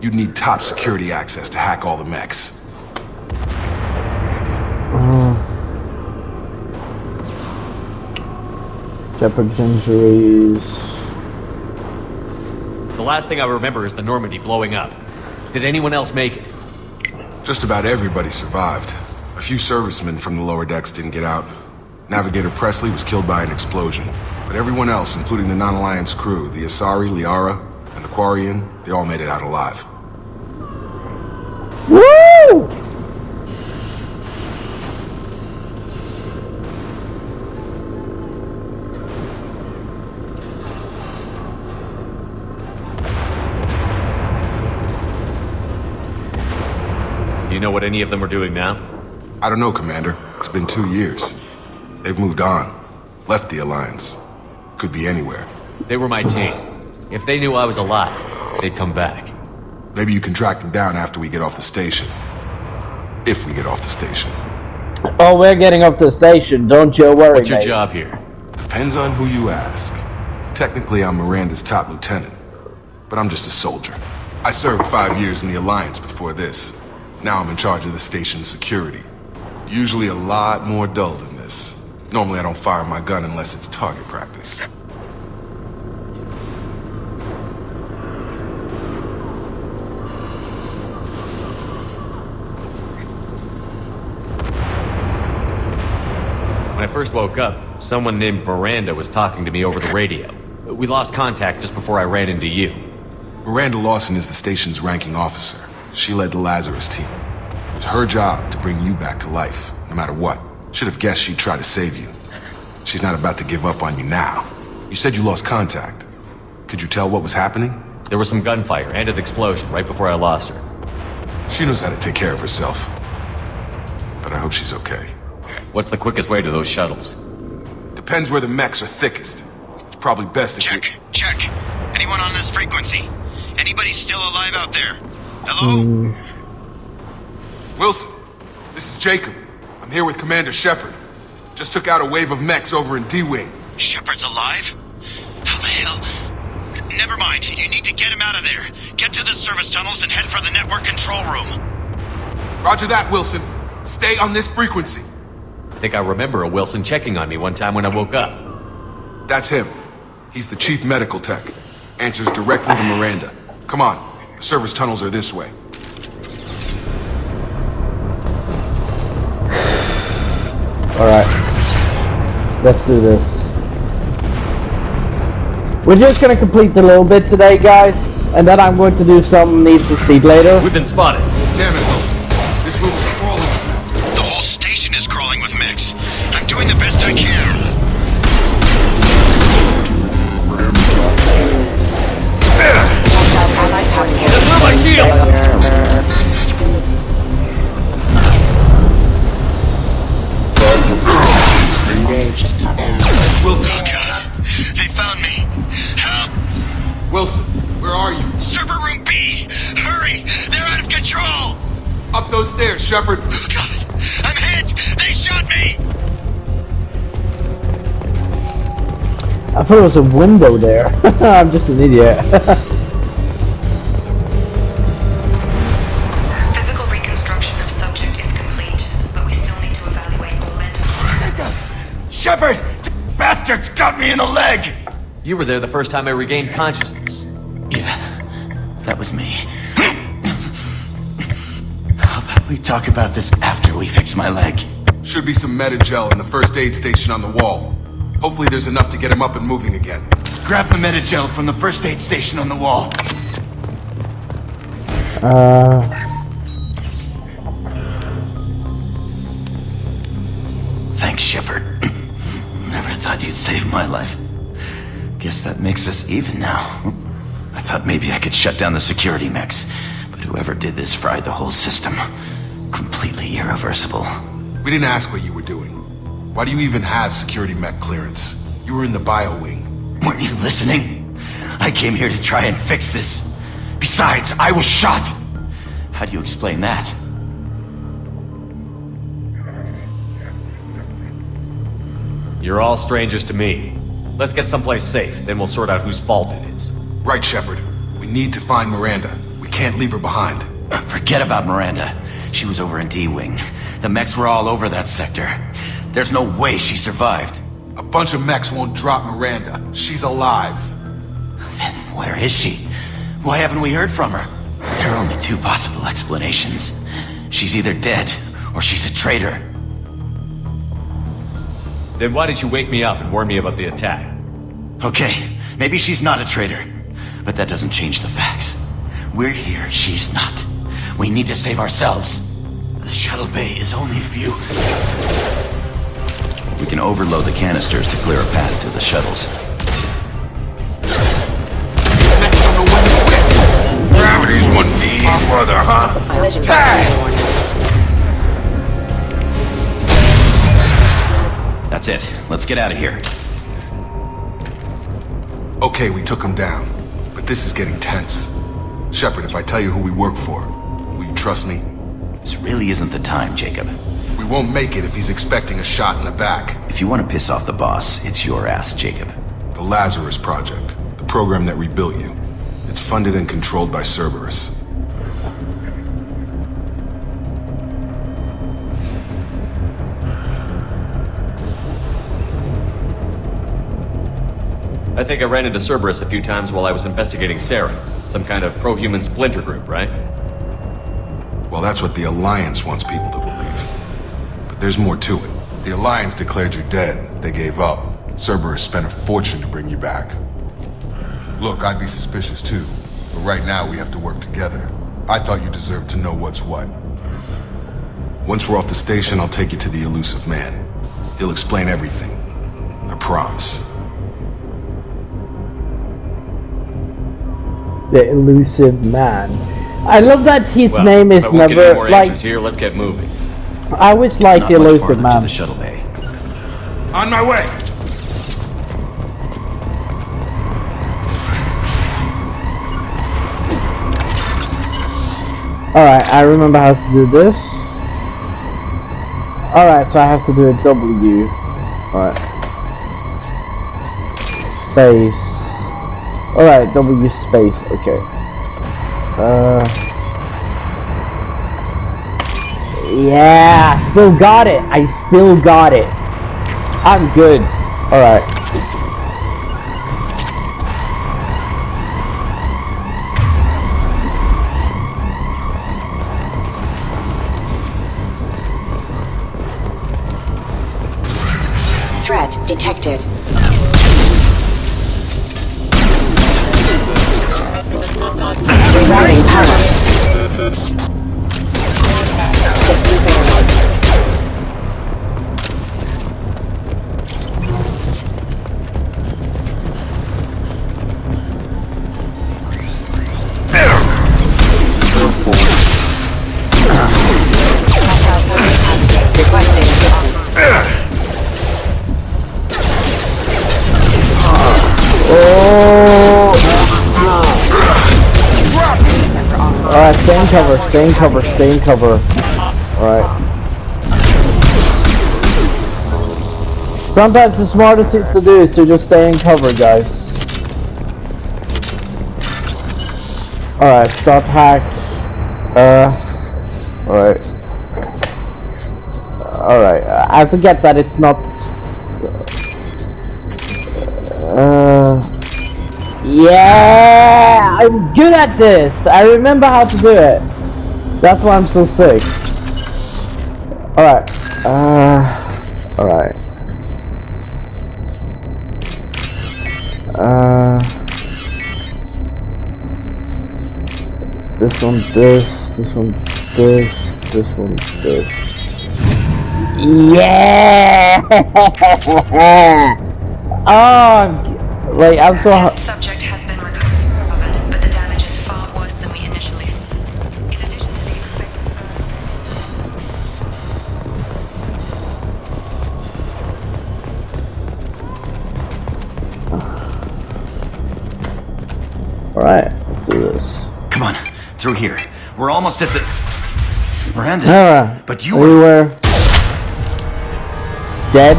You'd need top security access to hack all the mechs. Shepard's injuries. The last thing I remember is the Normandy blowing up. Did anyone else make it? Just about everybody survived. A few servicemen from the lower decks didn't get out. Navigator Presley was killed by an explosion. But everyone else, including the non-Alliance crew, the Asari, Liara, and the Quarian, they all made it out alive. Woo! Do you know what any of them are doing now? I don't know, Commander. It's been 2 years. They've moved on. Left the Alliance. Could be anywhere. They were my team. If they knew I was alive, they'd come back. Maybe you can track them down after we get off the station. If we get off the station. Oh, we're getting off the station, don't you worry, What's your mate. job here? Depends on who you ask. Technically, I'm Miranda's top lieutenant, but I'm just a soldier. I served 5 years in the Alliance before this. Now I'm in charge of the station's security. Usually a lot more dull than this. Normally I don't fire my gun unless it's target practice. When I first woke up, someone named Miranda was talking to me over the radio. We lost contact just before I ran into you. Miranda Lawson is the station's ranking officer. She led the Lazarus team. It was her job to bring you back to life, no matter what. Should have guessed she'd try to save you. She's not about to give up on you now. You said you lost contact. Could you tell what was happening? There was some gunfire and an explosion right before I lost her. She knows how to take care of herself. But I hope she's okay. What's the quickest way to those shuttles? Depends where the mechs are thickest. It's probably best if Check. Anyone on this frequency? Anybody still alive out there? Hello? Wilson, this is Jacob. I'm here with Commander Shepard. Just took out a wave of mechs over in D-Wing. Shepard's alive? How the hell? Never mind. You need to get him out of there. Get to the service tunnels and head for the network control room. Roger that, Wilson. Stay on this frequency. I think I remember a Wilson checking on me one time when I woke up. That's him. He's the chief medical tech. Answers directly to Miranda. Come on. The service tunnels are this way. Alright. Let's do this. We're just gonna complete the little bit today, guys. And then I'm going to do some Need for Speed later. We've been spotted. Damn it, Wilson. This room is crawling. The whole station is crawling with mechs. I'm doing the best I can. Just move my shield! Engaged. Wilson. Oh god. They found me. Help! Wilson, where are you? Server room B! Hurry! They're out of control! Up those stairs, Shepard. Oh god! I'm hit! They shot me! I thought it was a window there. I'm just an idiot. Physical reconstruction of subject is complete, but we still need to evaluate all mental. Shepard! Bastards got me in the leg! You were there the first time I regained consciousness. Yeah, that was me. How about we talk about this after we fix my leg? Should be some Metagel in the first aid station on the wall. Hopefully there's enough to get him up and moving again. Grab the Metagel from the first aid station on the wall. Thanks, Shepard. Never thought you'd save my life. Guess that makes us even now. I thought maybe I could shut down the security mechs, but whoever did this fried the whole system. Completely irreversible. We didn't ask what you were doing. Why do you even have security mech clearance? You were in the bio wing. Weren't you listening? I came here to try and fix this. Besides, I was shot. How do you explain that? You're all strangers to me. Let's get someplace safe, then we'll sort out whose fault it is. Right, Shepard. We need to find Miranda. We can't leave her behind. Forget about Miranda. She was over in D-Wing. The mechs were all over that sector. There's no way she survived. A bunch of mechs won't drop Miranda. She's alive. Then where is she? Why haven't we heard from her? There are only two possible explanations. She's either dead, or she's a traitor. Then why did you wake me up and warn me about the attack? Okay, maybe she's not a traitor. But that doesn't change the facts. We're here, she's not. We need to save ourselves. The shuttle bay is only a few... We can overload the canisters to clear a path to the shuttles. Gravity's one mean mother, huh? That's it. Let's get out of here. Okay, we took him down. But this is getting tense. Shepard, if I tell you who we work for, will you trust me? This really isn't the time, Jacob. We won't make it if he's expecting a shot in the back. If you want to piss off the boss, it's your ass, Jacob. The Lazarus Project, the program that rebuilt you. It's funded and controlled by Cerberus. I think I ran into Cerberus a few times while I was investigating Sarah. Some kind of pro-human splinter group, right? Well, that's what the Alliance wants people to believe. But there's more to it. The Alliance declared you dead. They gave up. Cerberus spent a fortune to bring you back. Look, I'd be suspicious too. But right now, we have to work together. I thought you deserved to know what's what. Once we're off the station, I'll take you to the elusive man. He'll explain everything. I promise. The elusive man. I love that his name is never like. Here, let's get moving. I always like the elusive man. To the shuttle bay. On my way. Alright, I remember how to do this. Alright, so I have to do a W. Alright. Space. Alright, W space, okay. Yeah, still got it. I still got it. I'm good. Alright. Threat detected. Rerouting power. System failure. Requesting assistance. Alright, stay in cover, stay in cover, stay in cover. Alright. Sometimes the smartest thing to do is to just stay in cover, guys. Alright, stop hack. Alright. Alright, I forget that it's not... Yeah, I'm good at this. I remember how to do it. That's why I'm so sick. Alright. Alright. This one, this one, this one, this. Yeah! Oh, like I'm so. Subject has been recovered, but the damage is far worse than we initially. In addition to the expected. All right, let's do this. Come on, through here. We're almost at the Miranda. But you were dead.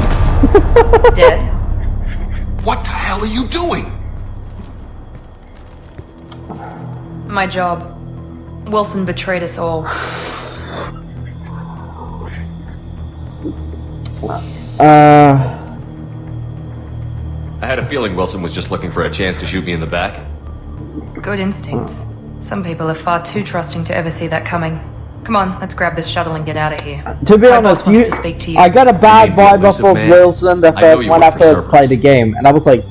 Dead. What the hell are you doing? My job. Wilson betrayed us all. I had a feeling Wilson was just looking for a chance to shoot me in the back. Good instincts. Some people are far too trusting to ever see that coming. Come on, let's grab this shuttle and get out of here. To be My honest, boss wants to speak to you. I got a bad vibe off of Wilson the first when I first played the game, and I was like,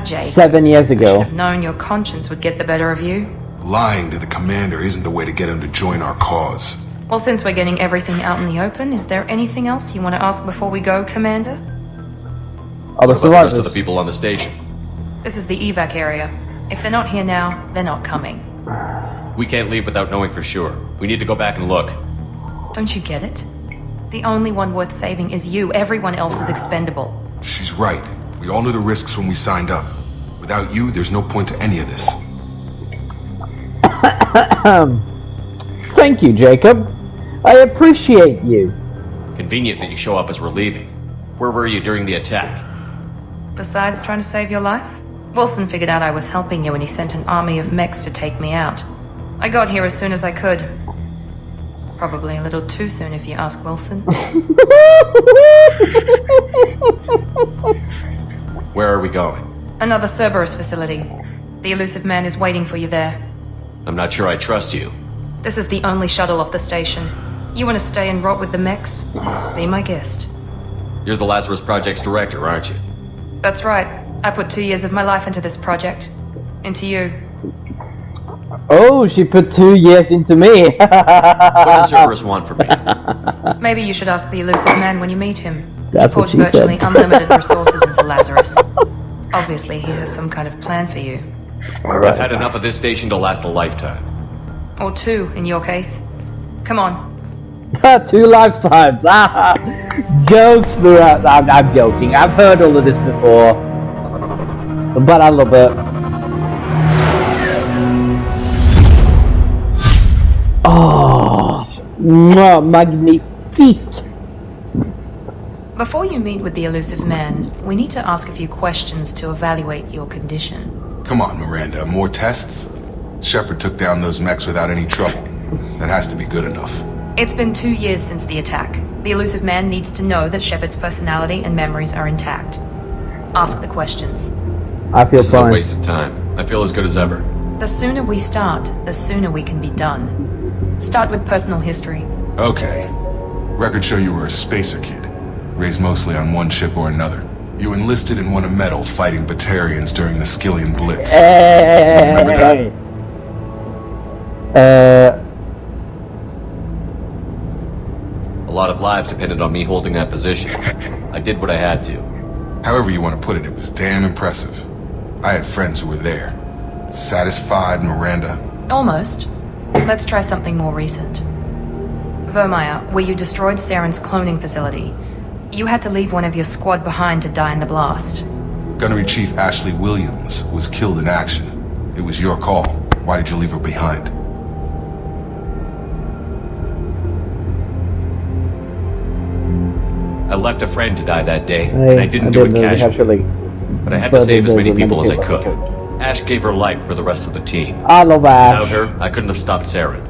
Jake. 7 years I should ago. have known your conscience would get the better of you. Lying to the commander isn't the way to get him to join our cause. Well, since we're getting everything out in the open, is there anything else you want to ask before we go, Commander? What about the rest of the people on the station? This is the evac area. If they're not here now, they're not coming. We can't leave without knowing for sure. We need to go back and look. Don't you get it? The only one worth saving is you. Everyone else is expendable. She's right. We all knew the risks when we signed up. Without you, there's no point to any of this. Thank you, Jacob. I appreciate you. Convenient that you show up as we're leaving. Where were you during the attack? Besides trying to save your life, Wilson figured out I was helping you and he sent an army of mechs to take me out. I got here as soon as I could. Probably a little too soon if you ask Wilson. Where are we going? Another Cerberus facility. The elusive man is waiting for you there. I'm not sure I trust you. This is the only shuttle off the station. You want to stay and rot with the mechs? Be my guest. You're the Lazarus Project's director, aren't you? That's right. I put 2 years of my life into this project. Into you. Oh, she put 2 years into me. What does Cerberus want from me? Maybe you should ask the elusive man when you meet him. That's he what poured she virtually said. unlimited resources into Lazarus. Obviously, he has some kind of plan for you. I've had enough of this station to last a lifetime. Or 2, in your case. Come on. 2 lifetimes. Jokes throughout. I'm joking. I've heard all of this before. But I love it. Oh, magnifique. Before you meet with the elusive man, we need to ask a few questions to evaluate your condition. Come on, Miranda, more tests? Shepard took down those mechs without any trouble. That has to be good enough. It's been 2 years since the attack. The elusive man needs to know that Shepard's personality and memories are intact. Ask the questions. I feel This is a fine. waste of time. I feel as good as ever. The sooner we start, the sooner we can be done. Start with personal history. Okay. Records show you were a spacer kid, raised mostly on one ship or another. You enlisted and won a medal fighting Batarians during the Skillian Blitz. Remember that? A lot of lives depended on me holding that position. I did what I had to. However you want to put it, it was damn impressive. I had friends who were there. Satisfied, Miranda? Almost. Let's try something more recent. Vermeer, where you destroyed Saren's cloning facility. You had to leave one of your squad behind to die in the blast. Gunnery Chief Ashley Williams was killed in action. It was your call. Why did you leave her behind? I left a friend to die that day, and I didn't do it casually. Actually. But I had to save as many people as I could. Ash gave her life for the rest of the team. I love Ash. Without her, I couldn't have stopped Saren.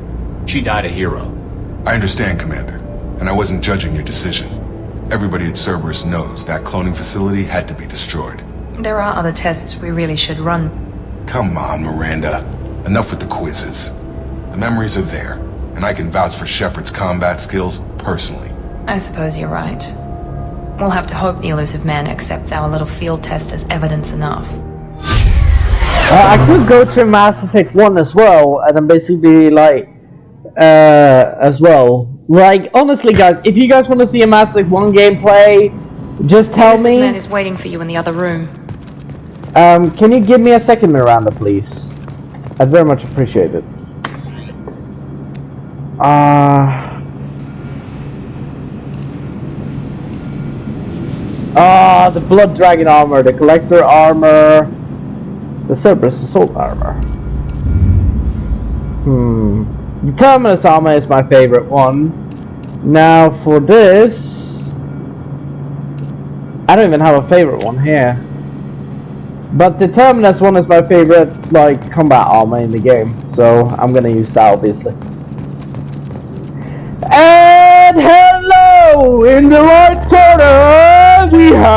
She died a hero. I understand, Commander, and I wasn't judging your decision. Everybody at Cerberus knows that cloning facility had to be destroyed. There are other tests we really should run. Come on, Miranda. Enough with the quizzes. The memories are there, and I can vouch for Shepard's combat skills personally. I suppose you're right. We'll have to hope the elusive man accepts our little field test as evidence enough. I could go to Mass Effect 1 as well, and then basically like, as well. Like, honestly guys, if you guys want to see a Mass Effect 1 gameplay, just tell The me. elusive man is waiting for you in the other room. Can you give me a second, Miranda, please? I'd very much appreciate it. The Blood Dragon armor, the Collector armor, the Cerberus Assault armor. The Terminus armor is my favorite one. Now for this, I don't even have a favorite one here. But the Terminus one is my favorite, like, combat armor in the game. So I'm gonna use that, obviously. And hello! In the right corner, we have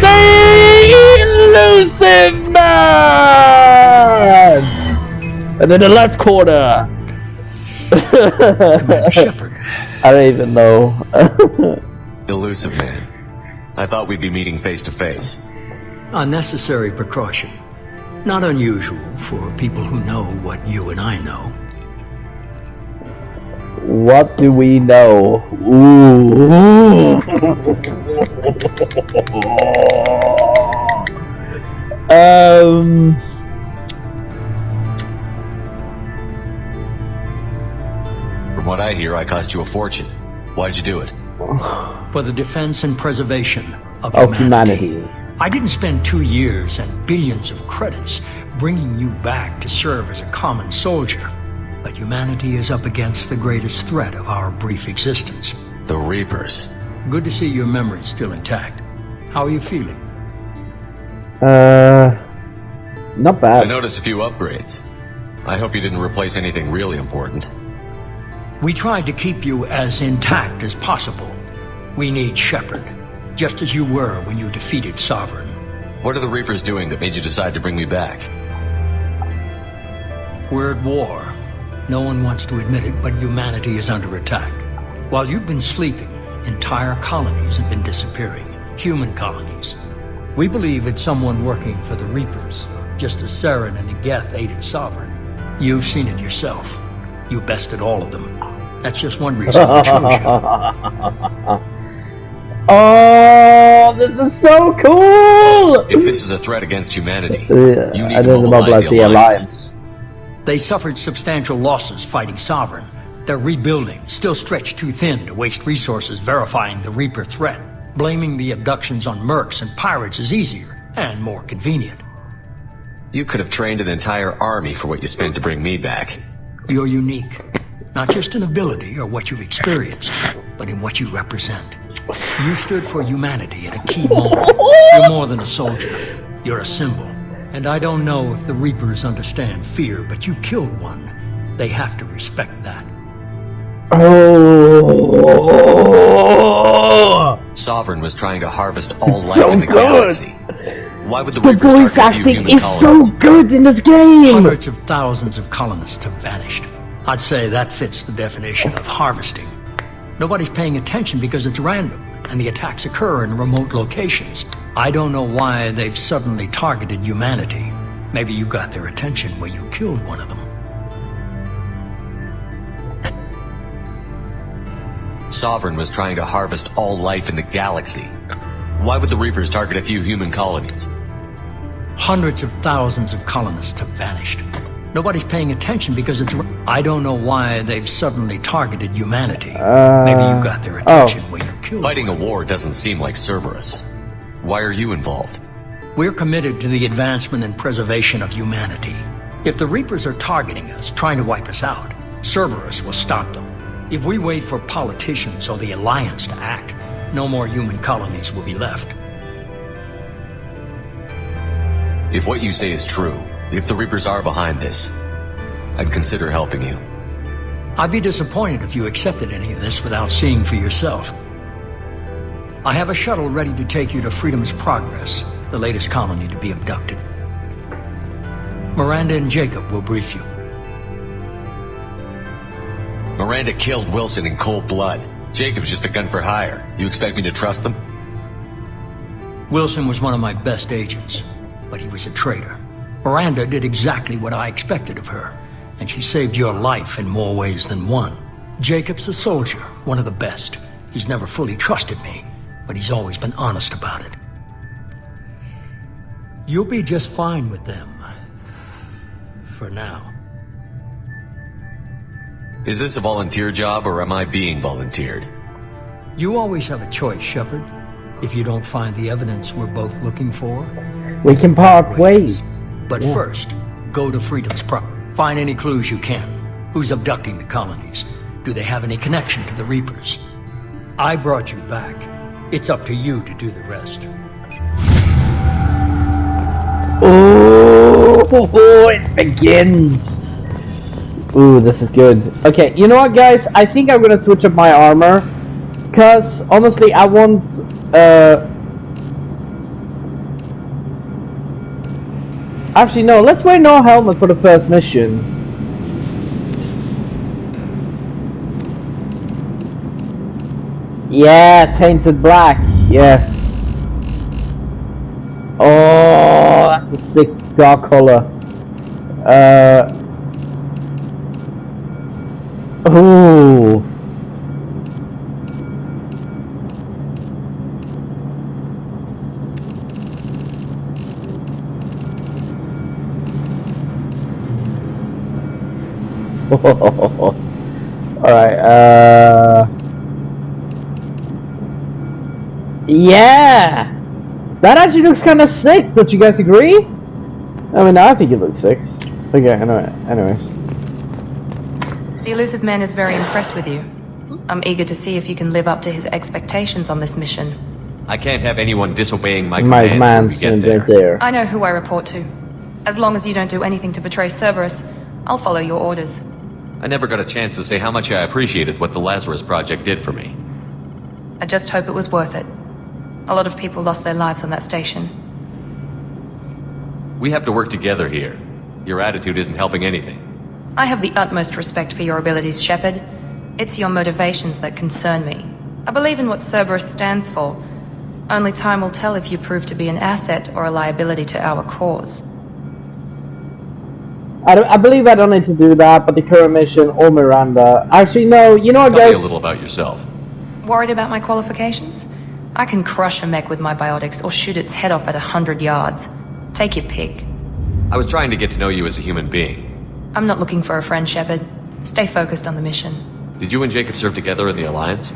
the elusive man! And in the left corner, Commander Shepard. I don't even know. Elusive man. I thought we'd be meeting face to face. A necessary precaution. Not unusual for people who know what you and I know. What do we know? Ooh. From what I hear, I cost you a fortune. Why'd you do it? For the defense and preservation of humanity. I didn't spend 2 years and billions of credits bringing you back to serve as a common soldier, but humanity is up against the greatest threat of our brief existence. The Reapers. Good to see your memory's still intact. How are you feeling? Not bad. I noticed a few upgrades. I hope you didn't replace anything really important. We tried to keep you as intact as possible. We need Shepard, just as you were when you defeated Sovereign. What are the Reapers doing that made you decide to bring me back? We're at war. No one wants to admit it, but humanity is under attack. While you've been sleeping, entire colonies have been disappearing. Human colonies. We believe it's someone working for the Reapers, just as Saren and Geth aided Sovereign. You've seen it yourself. You bested all of them. That's just one reason we chose you. Oh, this is so cool! If this is a threat against humanity, Yeah, you need I to didn't mobilize mobilize the Alliance. They suffered substantial losses fighting Sovereign. They're rebuilding, still stretched too thin to waste resources verifying the Reaper threat. Blaming the abductions on mercs and pirates is easier and more convenient. You could have trained an entire army for what you spent to bring me back. You're unique, not just in ability or what you've experienced, but in what you represent. You stood for humanity at a key moment. You're more than a soldier. You're a symbol. And I don't know if the Reapers understand fear, but you killed one. They have to respect that. Oh, Sovereign was trying to harvest all life so in the good. galaxy. Why would the The Reapers voice target a few acting human is colonies? so good in this game. Hundreds of thousands of colonists have vanished. I'd say that fits the definition of harvesting. Nobody's paying attention because it's random, and the attacks occur in remote locations. I don't know why they've suddenly targeted humanity. Maybe you got their attention when you killed one of them. Sovereign was trying to harvest all life in the galaxy. Why would the Reapers target a few human colonies? Hundreds of thousands of colonists have vanished. Nobody's paying attention because it's... I don't know why they've suddenly targeted humanity. Maybe you got their attention when you killed Fighting a war doesn't seem like Cerberus. Why are you involved? We're committed to the advancement and preservation of humanity. If the Reapers are targeting us, trying to wipe us out, Cerberus will stop them. If we wait for politicians or the Alliance to act, no more human colonies will be left. If what you say is true, if the Reapers are behind this, I'd consider helping you. I'd be disappointed if you accepted any of this without seeing for yourself. I have a shuttle ready to take you to Freedom's Progress, the latest colony to be abducted. Miranda and Jacob will brief you. Miranda killed Wilson in cold blood. Jacob's just a gun for hire. You expect me to trust them? Wilson was one of my best agents, but he was a traitor. Miranda did exactly what I expected of her, and she saved your life in more ways than one. Jacob's a soldier, one of the best. He's never fully trusted me, but he's always been honest about it. You'll be just fine with them. For now. Is this a volunteer job, or am I being volunteered? You always have a choice, Shepard. If you don't find the evidence we're both looking for, we can part ways. But first, go to Freedom's Progress. Find any clues you can. Who's abducting the colonies? Do they have any connection to the Reapers? I brought you back. It's up to you to do the rest. Oh, it begins. Ooh, this is good. Okay, you know what, guys? I think I'm gonna switch up my armor, cause honestly, I want. Actually, no. Let's wear no helmet for the first mission. Yeah, tainted black. Yeah. Oh, that's a sick dark color. Ooh. Alright, Yeah! That actually looks kind of sick, don't you guys agree? I mean, I think it looks sick. Okay, anyways. The elusive man is very impressed with you. I'm eager to see if you can live up to his expectations on this mission. I can't have anyone disobeying my My commands when we get there. I know who I report to. As long as you don't do anything to betray Cerberus, I'll follow your orders. I never got a chance to say how much I appreciated what the Lazarus Project did for me. I just hope it was worth it. A lot of people lost their lives on that station. We have to work together here. Your attitude isn't helping anything. I have the utmost respect for your abilities, Shepard. It's your motivations that concern me. I believe in what Cerberus stands for. Only time will tell if you prove to be an asset or a liability to our cause. I believe I don't need to do that, but the current mission or Miranda. Actually, no, you know what, guys? Tell me a little about yourself. Worried about my qualifications? I can crush a mech with my biotics or shoot its head off at 100 yards. Take your pick. I was trying to get to know you as a human being. I'm not looking for a friend, Shepard. Stay focused on the mission. Did you and Jacob serve together in the Alliance?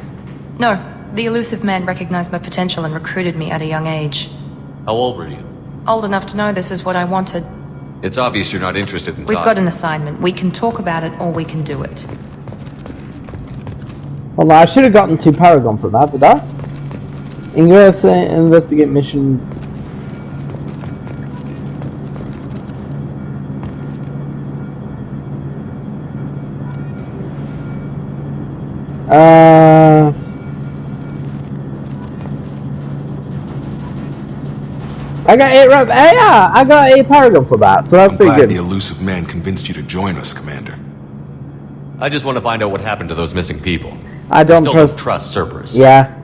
No, the elusive man recognized my potential and recruited me at a young age. How old were you? Old enough to know this is what I wanted. It's obvious you're not interested in We've talking. got an assignment. We can talk about it or we can do it. Well, I should have gotten 2 Paragon for that, did I? Investigate mission. I got 8 reps. Yeah, I got 8 Paragon for that, so that's pretty glad good. the elusive man convinced you to join us, Commander. I just want to find out what happened to those missing people. I don't still don't trust Cerberus. Yeah.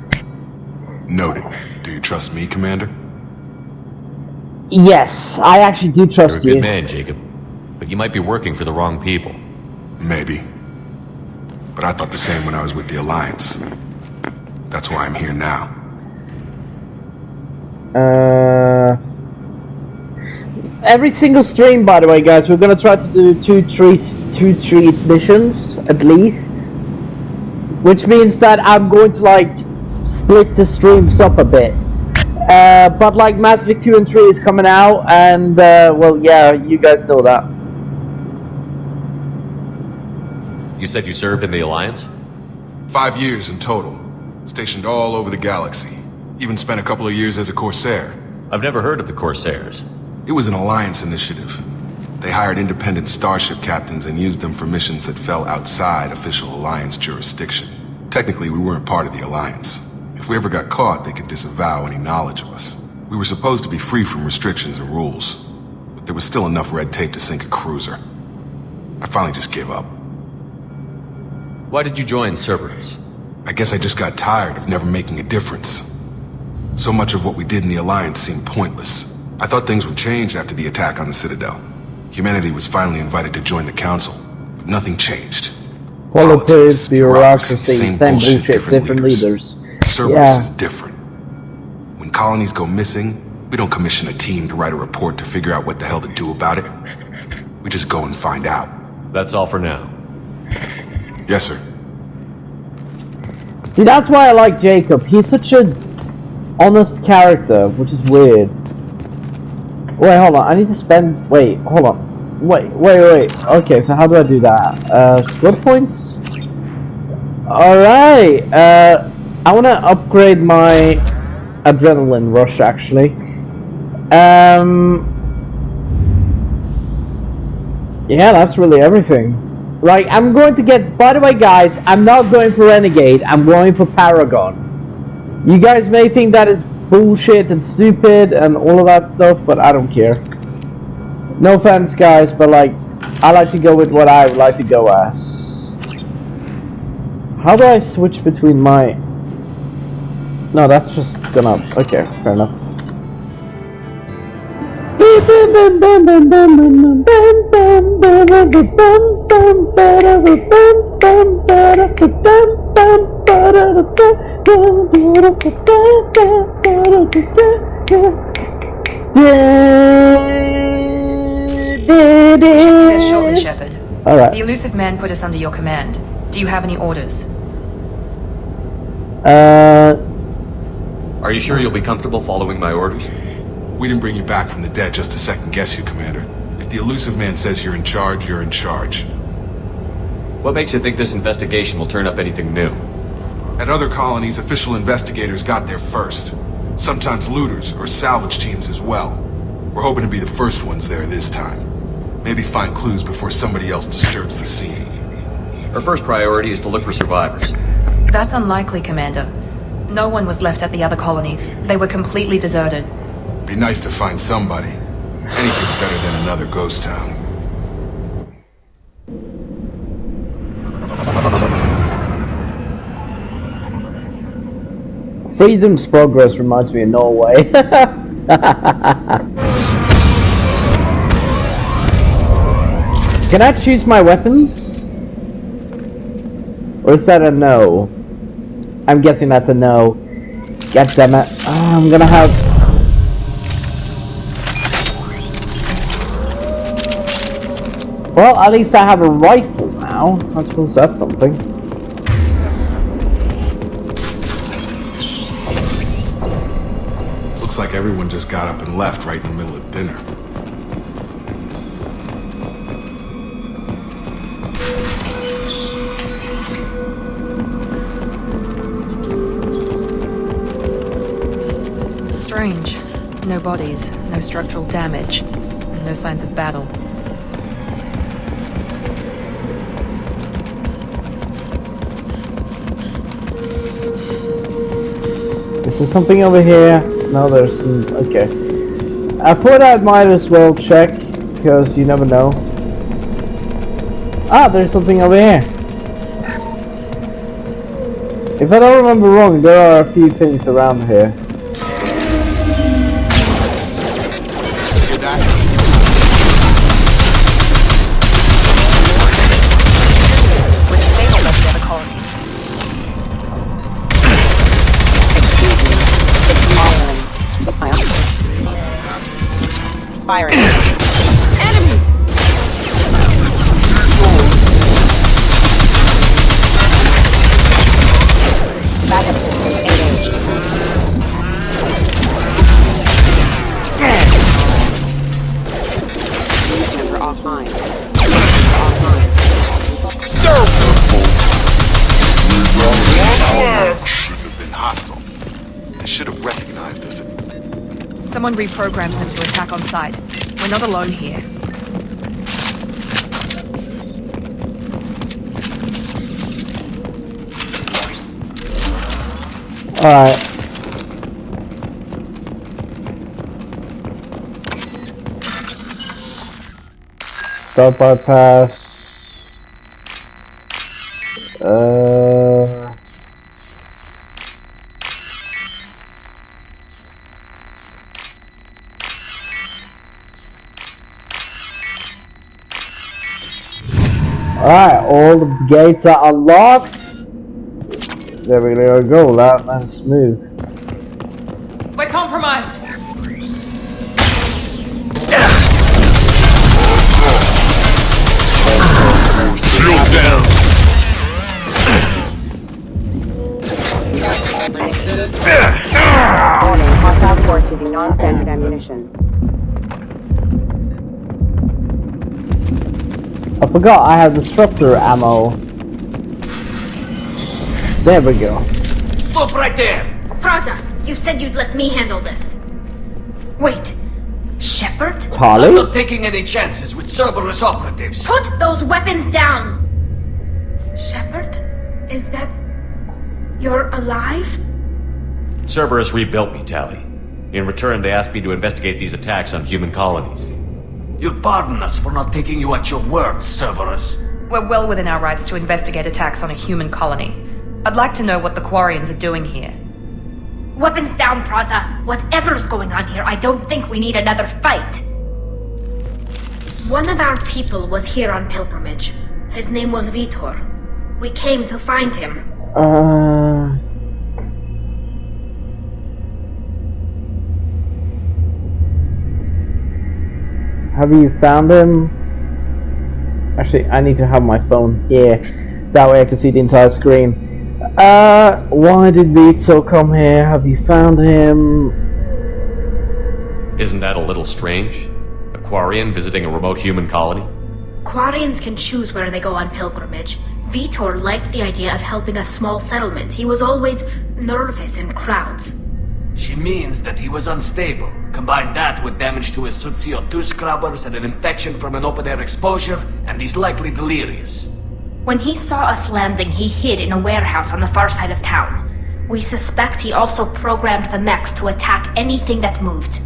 Noted. Do you trust me, Commander? Yes, I actually do trust You're a good you. man, Jacob. But you might be working for the wrong people. Maybe. But I thought the same when I was with the Alliance. That's why I'm here now. Every single stream, by the way, guys, we're gonna try to do two, three missions at least, which means that I'm going to like split the streams up a bit. But like Mass Effect 2 and 3 is coming out, and well, yeah, you guys know that. You said you served in the Alliance? 5 years in total. Stationed all over the galaxy. Even spent a couple of years as a Corsair. I've never heard of the Corsairs. It was an Alliance initiative. They hired independent starship captains and used them for missions that fell outside official Alliance jurisdiction. Technically, we weren't part of the Alliance. If we ever got caught, they could disavow any knowledge of us. We were supposed to be free from restrictions and rules, but there was still enough red tape to sink a cruiser. I finally just gave up. Why did you join Cerberus? I guess I just got tired of never making a difference. So much of what we did in the Alliance seemed pointless. I thought things would change after the attack on the Citadel. Humanity was finally invited to join the Council, but nothing changed. Politics, bureaucracy, same same bullshit, bullshit, different leaders. Cerberus is different. When colonies go missing, we don't commission a team to write a report to figure out what the hell to do about it. We just go and find out. That's all for now. Yes, sir. See, that's why I like Jacob. He's such a honest character, which is weird. Wait, hold on. I need to spend... Wait, hold on. Wait. Okay, so how do I do that? Skill points? Alright. I want to upgrade my adrenaline rush, actually. Yeah, that's really everything. Like, I'm going to get... By the way, guys, I'm not going for Renegade. I'm going for Paragon. You guys may think that is bullshit and stupid and all of that stuff, but I don't care. No offense, guys, but like, I like to go with what I would like to go as. How do I switch between my... No, that's just gonna... Okay, fair enough. Shortly, Shepard. Alright. The elusive man put us under your command. Do you have any orders? Are you sure you'll be comfortable following my orders? We didn't bring you back from the dead just to second guess you, Commander. If the elusive man says you're in charge, you're in charge. What makes you think this investigation will turn up anything new? At other colonies, official investigators got there first. Sometimes looters or salvage teams as well. We're hoping to be the first ones there this time. Maybe find clues before somebody else disturbs the scene. Our first priority is to look for survivors. That's unlikely, Commander. No one was left at the other colonies. They were completely deserted. Be nice to find somebody. Anything's better than another ghost town. Freedom's Progress reminds me of Norway. Can I choose my weapons? Or is that a no? I'm guessing that's a no. God damn it. I'm gonna have... Well, at least I have a rifle now. I suppose that's something. Looks like everyone just got up and left right in the middle of dinner. Strange. No bodies, no structural damage, and no signs of battle. Is there something over here? No, there's some... Okay. I thought I might as well check, because you never know. Ah, there's something over here. If I don't remember wrong, there are a few things around here. Firing. Enemies! Backup systems engaged. Unit member offline. Shouldn't have been hostile. They should have recognized us. Someone reprogrammed them to attack on sight. We're not alone here. Alright. Start bypass. Alright, all the gates are unlocked. There we go, that's smooth. We're compromised! Shield down! Warning, hostile force using non-standard ammunition. I forgot I have disruptor ammo. There we go. Stop right there! Praza, you said you'd let me handle this. Wait, Shepard? Tali? I'm not taking any chances with Cerberus operatives. Put those weapons down! Shepard? Is that... You're alive? Cerberus rebuilt me, Tali. In return, they asked me to investigate these attacks on human colonies. You'll pardon us for not taking you at your word, Cerberus. We're well within our rights to investigate attacks on a human colony. I'd like to know what the Quarians are doing here. Weapons down, Praza. Whatever's going on here, I don't think we need another fight. One of our people was here on pilgrimage. His name was Vitor. We came to find him. Have you found him? Actually, I need to have my phone here. That way I can see the entire screen. Why did Vito come here? Have you found him? Isn't that a little strange? A Quarian visiting a remote human colony? Quarians can choose where they go on pilgrimage. Vitor liked the idea of helping a small settlement. He was always nervous in crowds. She means that he was unstable. Combine that with damage to his suit CO2 scrubbers and an infection from an open-air exposure, and he's likely delirious. When he saw us landing, he hid in a warehouse on the far side of town. We suspect he also programmed the mechs to attack anything that moved.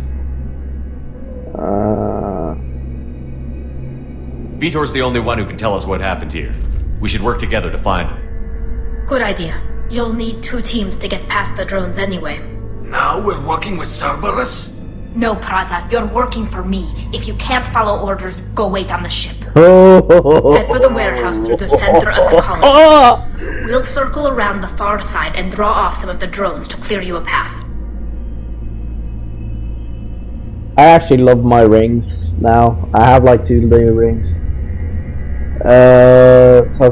Vitor's the only one who can tell us what happened here. We should work together to find him. Good idea. You'll need 2 teams to get past the drones anyway. Now we're working with Cerberus? No, Praza, you're working for me. If you can't follow orders, go wait on the ship. Head for the warehouse through the center of the colony. We'll circle around the far side and draw off some of the drones to clear you a path. I actually love my rings now. I have like 2 new rings.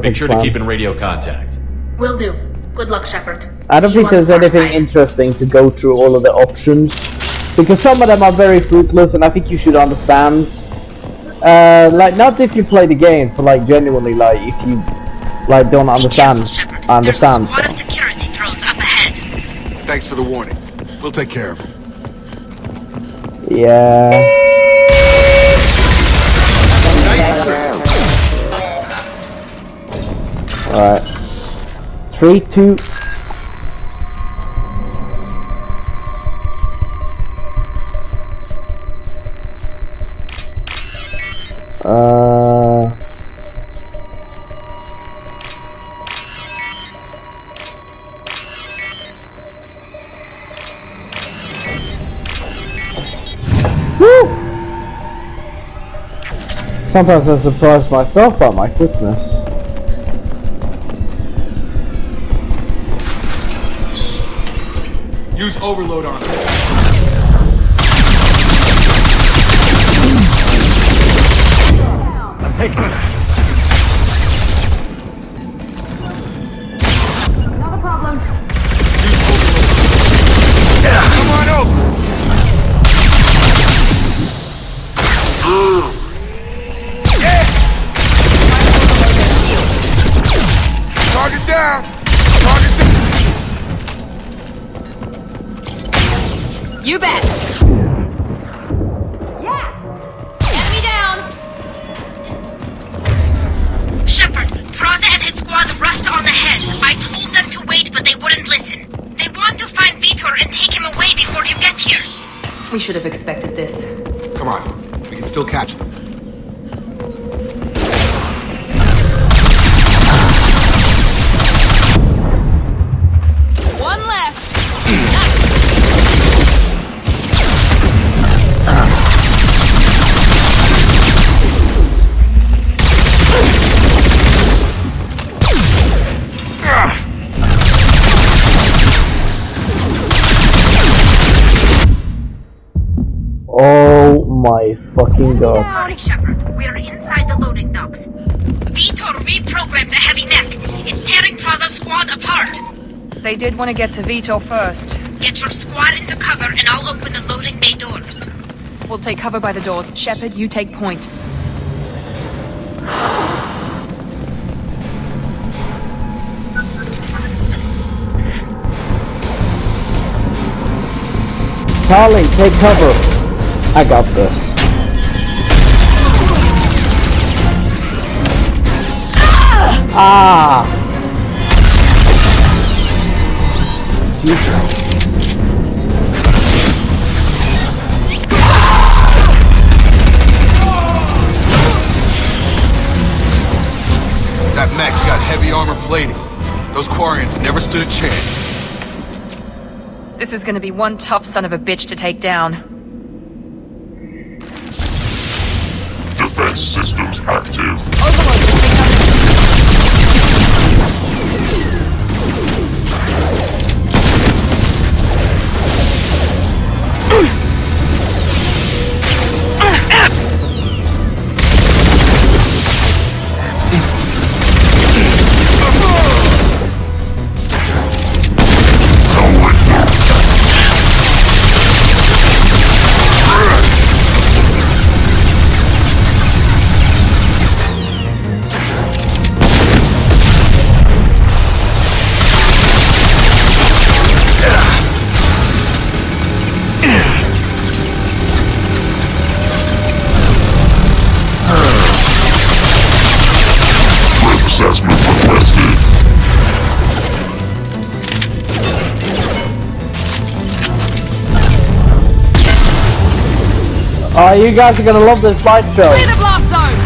Make sure to keep in radio contact. Will do. Good luck, Shepard. I don't think there's anything interesting to go through all of the options, because some of them are very fruitless, and I think you should understand. Like, not if you play the game, but like genuinely, like if you like don't understand. Understand. There's a squad of security drones up ahead. Thanks for the warning. We'll take care of him. Yeah. Alright. 3, 2. Woo! Sometimes I surprise myself by my quickness. Use overload on him. I'm taking it. Not a problem. Come on over. Target down. Target down. You bet. Yes! Enemy down. Shepard, Praza and his squad rushed on ahead. I told them to wait, but they wouldn't listen. They want to find Vitor and take him away before you get here. We should have expected this. Come on. We can still catch them. One left. Oh my fucking god. Howdy, Shepard. We're inside the loading docks. Vitor reprogrammed the heavy mech. It's tearing Praza's squad apart. They did want to get to Vito first. Get your squad into cover and I'll open the loading bay doors. We'll take cover by the doors. Shepard, you take point. Charlie, take cover. I got this. Ah! That mech's got heavy armor plating. Those Quarians never stood a chance. This is gonna be one tough son of a bitch to take down. Defense systems active. Oh, you guys are gonna love this slideshow. Clear the blast zone!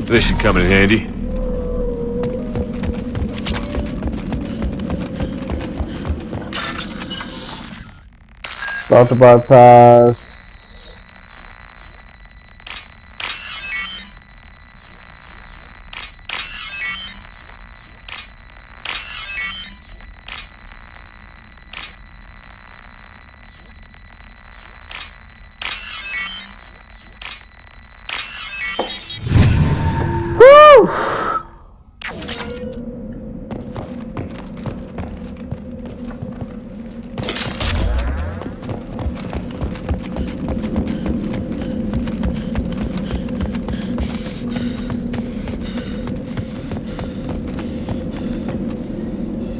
This should come in handy. Auto bypass. Woo!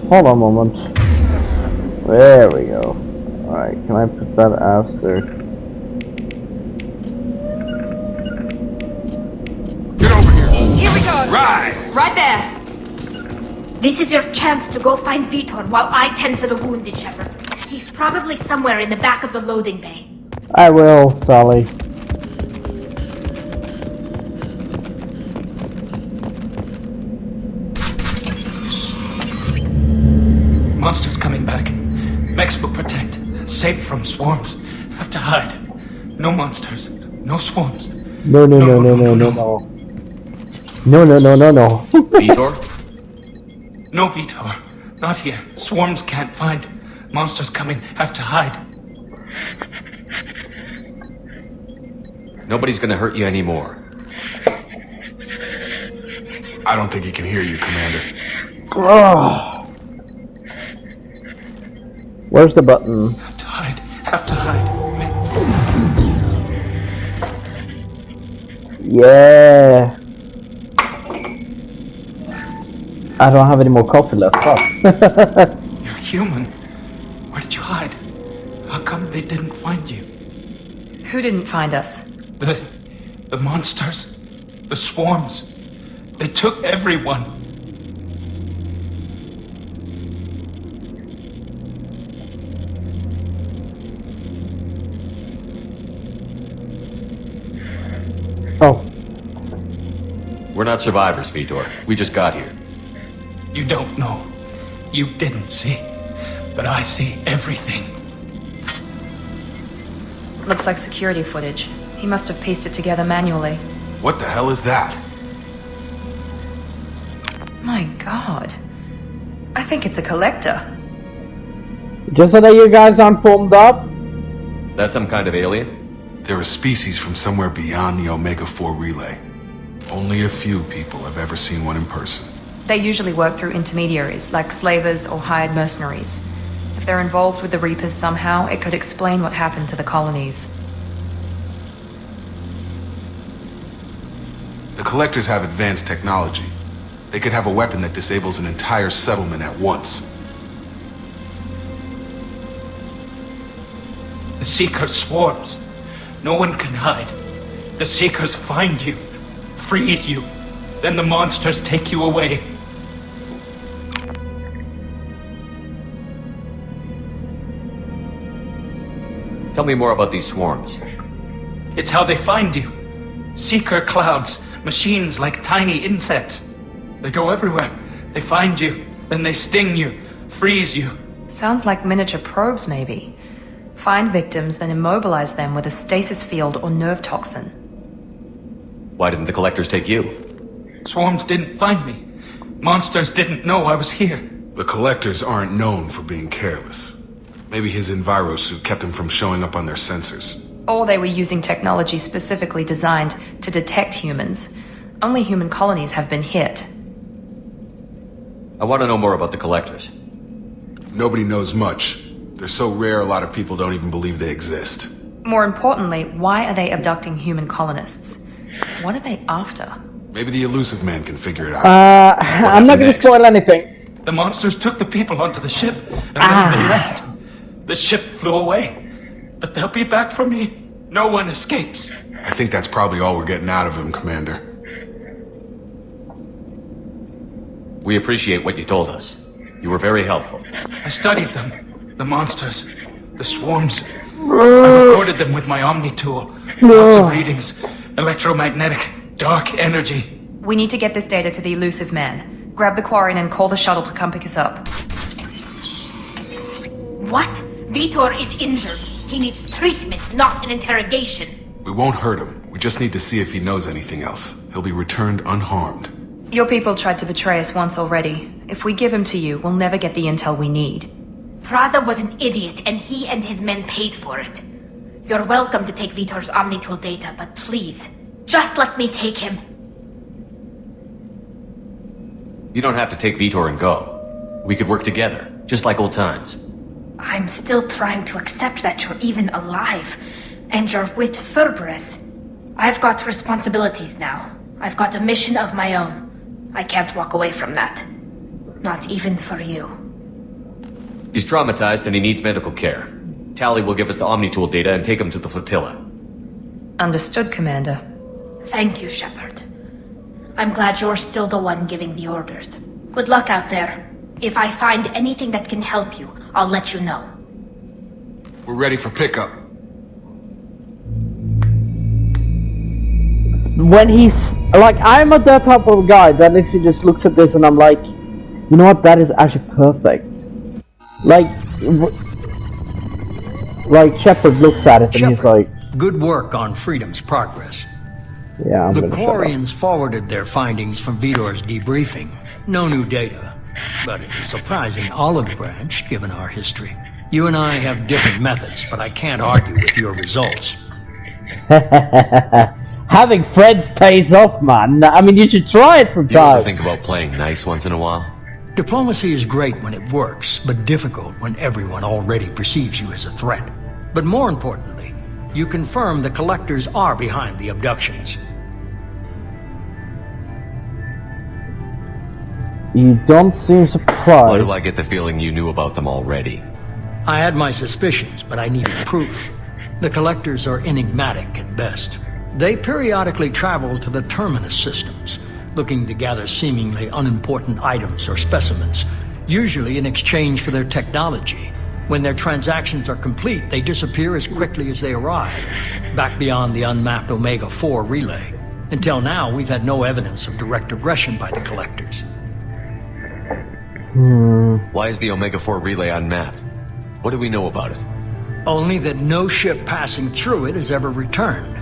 Hold on a moment. There we go. Alright, can I put that after? Get over here. Here we go! Right! Right there! This is your chance to go find Vitor while I tend to the wounded, Shepard. He's probably somewhere in the back of the loading bay. I will, Sally. Monsters coming back. Mechs will protect. Safe from swarms. Have to hide. No monsters. No swarms. No. No. Vitor? No Vitor. Not here. Swarms can't find. Monsters coming. Have to hide. Nobody's gonna hurt you anymore. I don't think he can hear you, Commander. Oh. Where's the button? Have to hide. Have to hide. Yeah. I don't have any more coffee left. Fuck. You're human. Where did you hide? How come they didn't find you? Who didn't find us? The monsters. The swarms. They took everyone. Oh. We're not survivors, Vitor. We just got here. You don't know. You didn't see. But I see everything. Looks like security footage. He must have pieced it together manually. What the hell is that? My god. I think it's a collector. Just so that you guys aren't formed up. Is that some kind of alien? They're a species from somewhere beyond the Omega-4 relay. Only a few people have ever seen one in person. They usually work through intermediaries, like slavers or hired mercenaries. If they're involved with the Reapers somehow, it could explain what happened to the colonies. The Collectors have advanced technology. They could have a weapon that disables an entire settlement at once. The Seeker swarms. No one can hide. The Seekers find you, freeze you, then the monsters take you away. Tell me more about these swarms. It's how they find you. Seeker clouds, machines like tiny insects. They go everywhere. They find you, then they sting you, freeze you. Sounds like miniature probes, maybe. Find victims, then immobilize them with a stasis field or nerve toxin. Why didn't the Collectors take you? Swarms didn't find me. Monsters didn't know I was here. The Collectors aren't known for being careless. Maybe his Enviro suit kept him from showing up on their sensors. Or they were using technology specifically designed to detect humans. Only human colonies have been hit. I want to know more about the Collectors. Nobody knows much. They're so rare a lot of people don't even believe they exist. More importantly, why are they abducting human colonists? What are they after? Maybe the Elusive Man can figure it out. I'm not going to spoil anything. The monsters took the people onto the ship, and then they left. The ship flew away. But they'll be back for me. No one escapes. I think that's probably all we're getting out of him, Commander. We appreciate what you told us. You were very helpful. I studied them. The monsters. The swarms. I recorded them with my Omni tool. Lots of readings. Electromagnetic. Dark energy. We need to get this data to the elusive man. Grab the Quarian and call the shuttle to come pick us up. What? Vitor is injured. He needs treatment, not an interrogation. We won't hurt him. We just need to see if he knows anything else. He'll be returned unharmed. Your people tried to betray us once already. If we give him to you, we'll never get the intel we need. Praza was an idiot, and he and his men paid for it. You're welcome to take Vitor's Omnitool data, but please, just let me take him. You don't have to take Vitor and go. We could work together, just like old times. I'm still trying to accept that you're even alive, and you're with Cerberus. I've got responsibilities now. I've got a mission of my own. I can't walk away from that. Not even for you. He's traumatized and he needs medical care. Tally will give us the Omnitool data and take him to the flotilla. Understood, Commander. Thank you, Shepard. I'm glad you're still the one giving the orders. Good luck out there. If I find anything that can help you, I'll let you know. We're ready for pickup. When he's like, I'm not that type of guy that literally just looks at this and I'm like, you know what, that is actually perfect. Like Shepard looks at it and he's like, good work on Freedom's progress. Yeah, I'm the gonna shut up. Quarians forwarded their findings from Vitor's debriefing. No new data, but it's a surprising olive branch given our history. You and I have different methods, but I can't argue with your results. Having friends pays off, man. I mean, you should try it You ever sometime. think about playing nice once in a while? Diplomacy is great when it works, but difficult when everyone already perceives you as a threat. But more importantly, you confirm the Collectors are behind the abductions. You don't seem surprised. Why do I get the feeling you knew about them already? I had my suspicions, but I needed proof. The Collectors are enigmatic at best. They periodically travel to the Terminus systems, looking to gather seemingly unimportant items or specimens, usually in exchange for their technology. When their transactions are complete, they disappear as quickly as they arrive, back beyond the unmapped Omega-4 relay. Until now, we've had no evidence of direct aggression by the Collectors. Why is the Omega-4 relay unmapped? What do we know about it? Only that no ship passing through it has ever returned.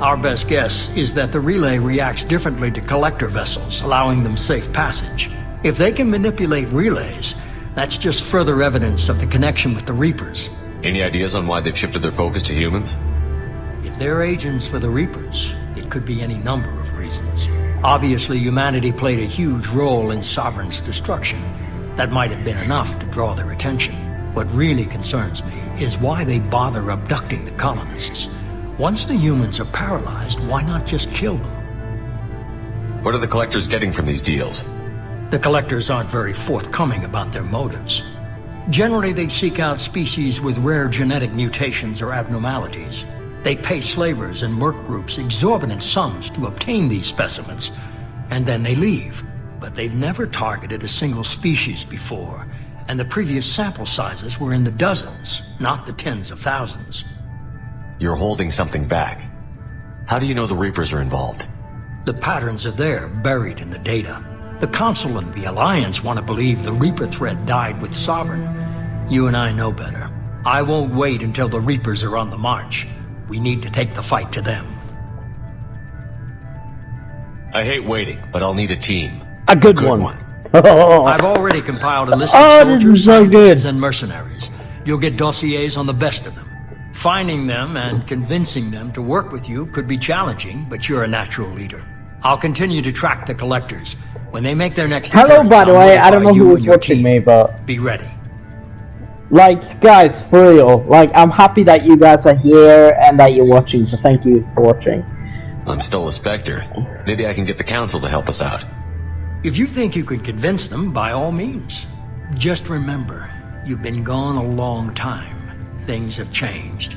Our best guess is that the relay reacts differently to Collector vessels, allowing them safe passage. If they can manipulate relays, that's just further evidence of the connection with the Reapers. Any ideas on why they've shifted their focus to humans? If they're agents for the Reapers, it could be any number of reasons. Obviously, humanity played a huge role in Sovereign's destruction. That might have been enough to draw their attention. What really concerns me is why they bother abducting the colonists. Once the humans are paralyzed, why not just kill them? What are the Collectors getting from these deals? The Collectors aren't very forthcoming about their motives. Generally, they seek out species with rare genetic mutations or abnormalities. They pay slavers and merc groups exorbitant sums to obtain these specimens, and then they leave. But they've never targeted a single species before, and the previous sample sizes were in the dozens, not the tens of thousands. You're holding something back. How do you know the Reapers are involved? The patterns are there, buried in the data. The Council and the Alliance want to believe the Reaper threat died with Sovereign. You and I know better. I won't wait until the Reapers are on the march. We need to take the fight to them. I hate waiting, but I'll need a team. A good one. I've already compiled a list of soldiers, scientists, and mercenaries. You'll get dossiers on the best of them. Finding them and convincing them to work with you could be challenging, but you're a natural leader. I'll continue to track the Collectors. When they make their next Hello, by the I'll way, I don't know notify who you was and your watching team. me, but Be ready. like, guys, for real, like, I'm happy that you guys are here and that you're watching, so thank you for watching. I'm still a Spectre. Maybe I can get the Council to help us out. If you think you can convince them, by all means. Just remember, you've been gone a long time. Things have changed.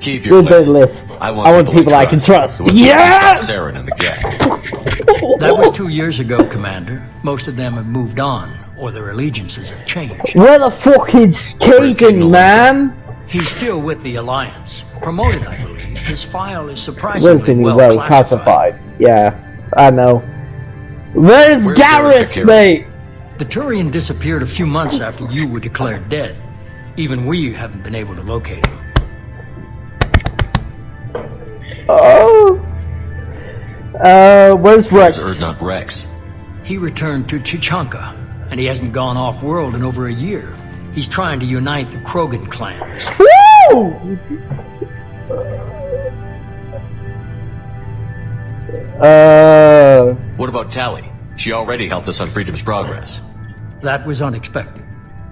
Keep your Good list. list. I want people I can trust. The ones who can Yeah! stop Saren and the gang. That was 2 years ago, Commander. Most of them have moved on, or their allegiances have changed. Where the fuck is Kagan, man? He's still with the Alliance. Promoted, I believe. His file is surprisingly Relatively well classified. Yeah, I know. Where's Garrus, mate? The Turian disappeared a few months after you were declared dead. Even we haven't been able to locate him. Oh. Where's Rex? Where's Erdnot Rex? He returned to Chichanka, and he hasn't gone off-world in over a year. He's trying to unite the Krogan clans. Woo! What about Tally? She already helped us on Freedom's Progress. That was unexpected.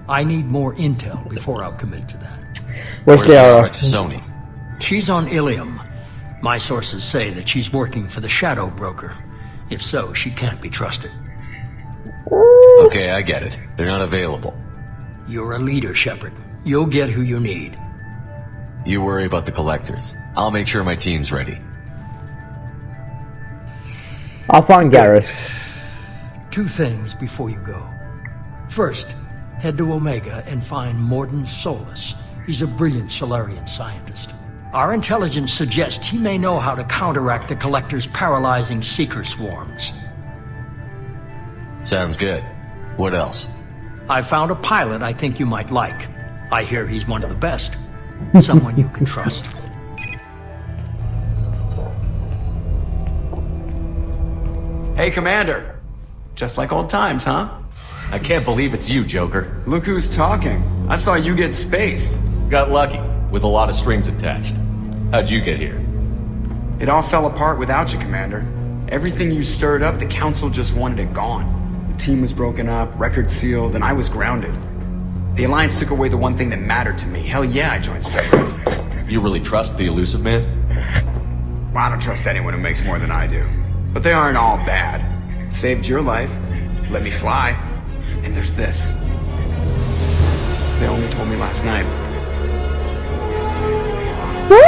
I need more intel before I'll commit to that. Where's Sony? She's on Ilium. My sources say that she's working for the Shadow Broker. If so, she can't be trusted. Okay, I get it. They're not available. You're a leader, Shepard. You'll get who you need. You worry about the collectors. I'll make sure my team's ready. I'll find Garrus. 2 things before you go. First, head to Omega and find Mordin Solus. He's a brilliant Solarian scientist. Our intelligence suggests he may know how to counteract the Collector's paralyzing Seeker swarms. Sounds good. What else? I found a pilot I think you might like. I hear he's one of the best. Someone you can trust. Hey, Commander. Just like old times, huh? I can't believe it's you, Joker. Look who's talking. I saw you get spaced. Got lucky, with a lot of strings attached. How'd you get here? It all fell apart without you, Commander. Everything you stirred up, the Council just wanted it gone. The team was broken up, record sealed, and I was grounded. The Alliance took away the one thing that mattered to me. Hell yeah, I joined Cerberus. You really trust the Elusive Man? Well, I don't trust anyone who makes more than I do. But they aren't all bad. Saved your life, let me fly, and there's this. They only told me last night. Woo!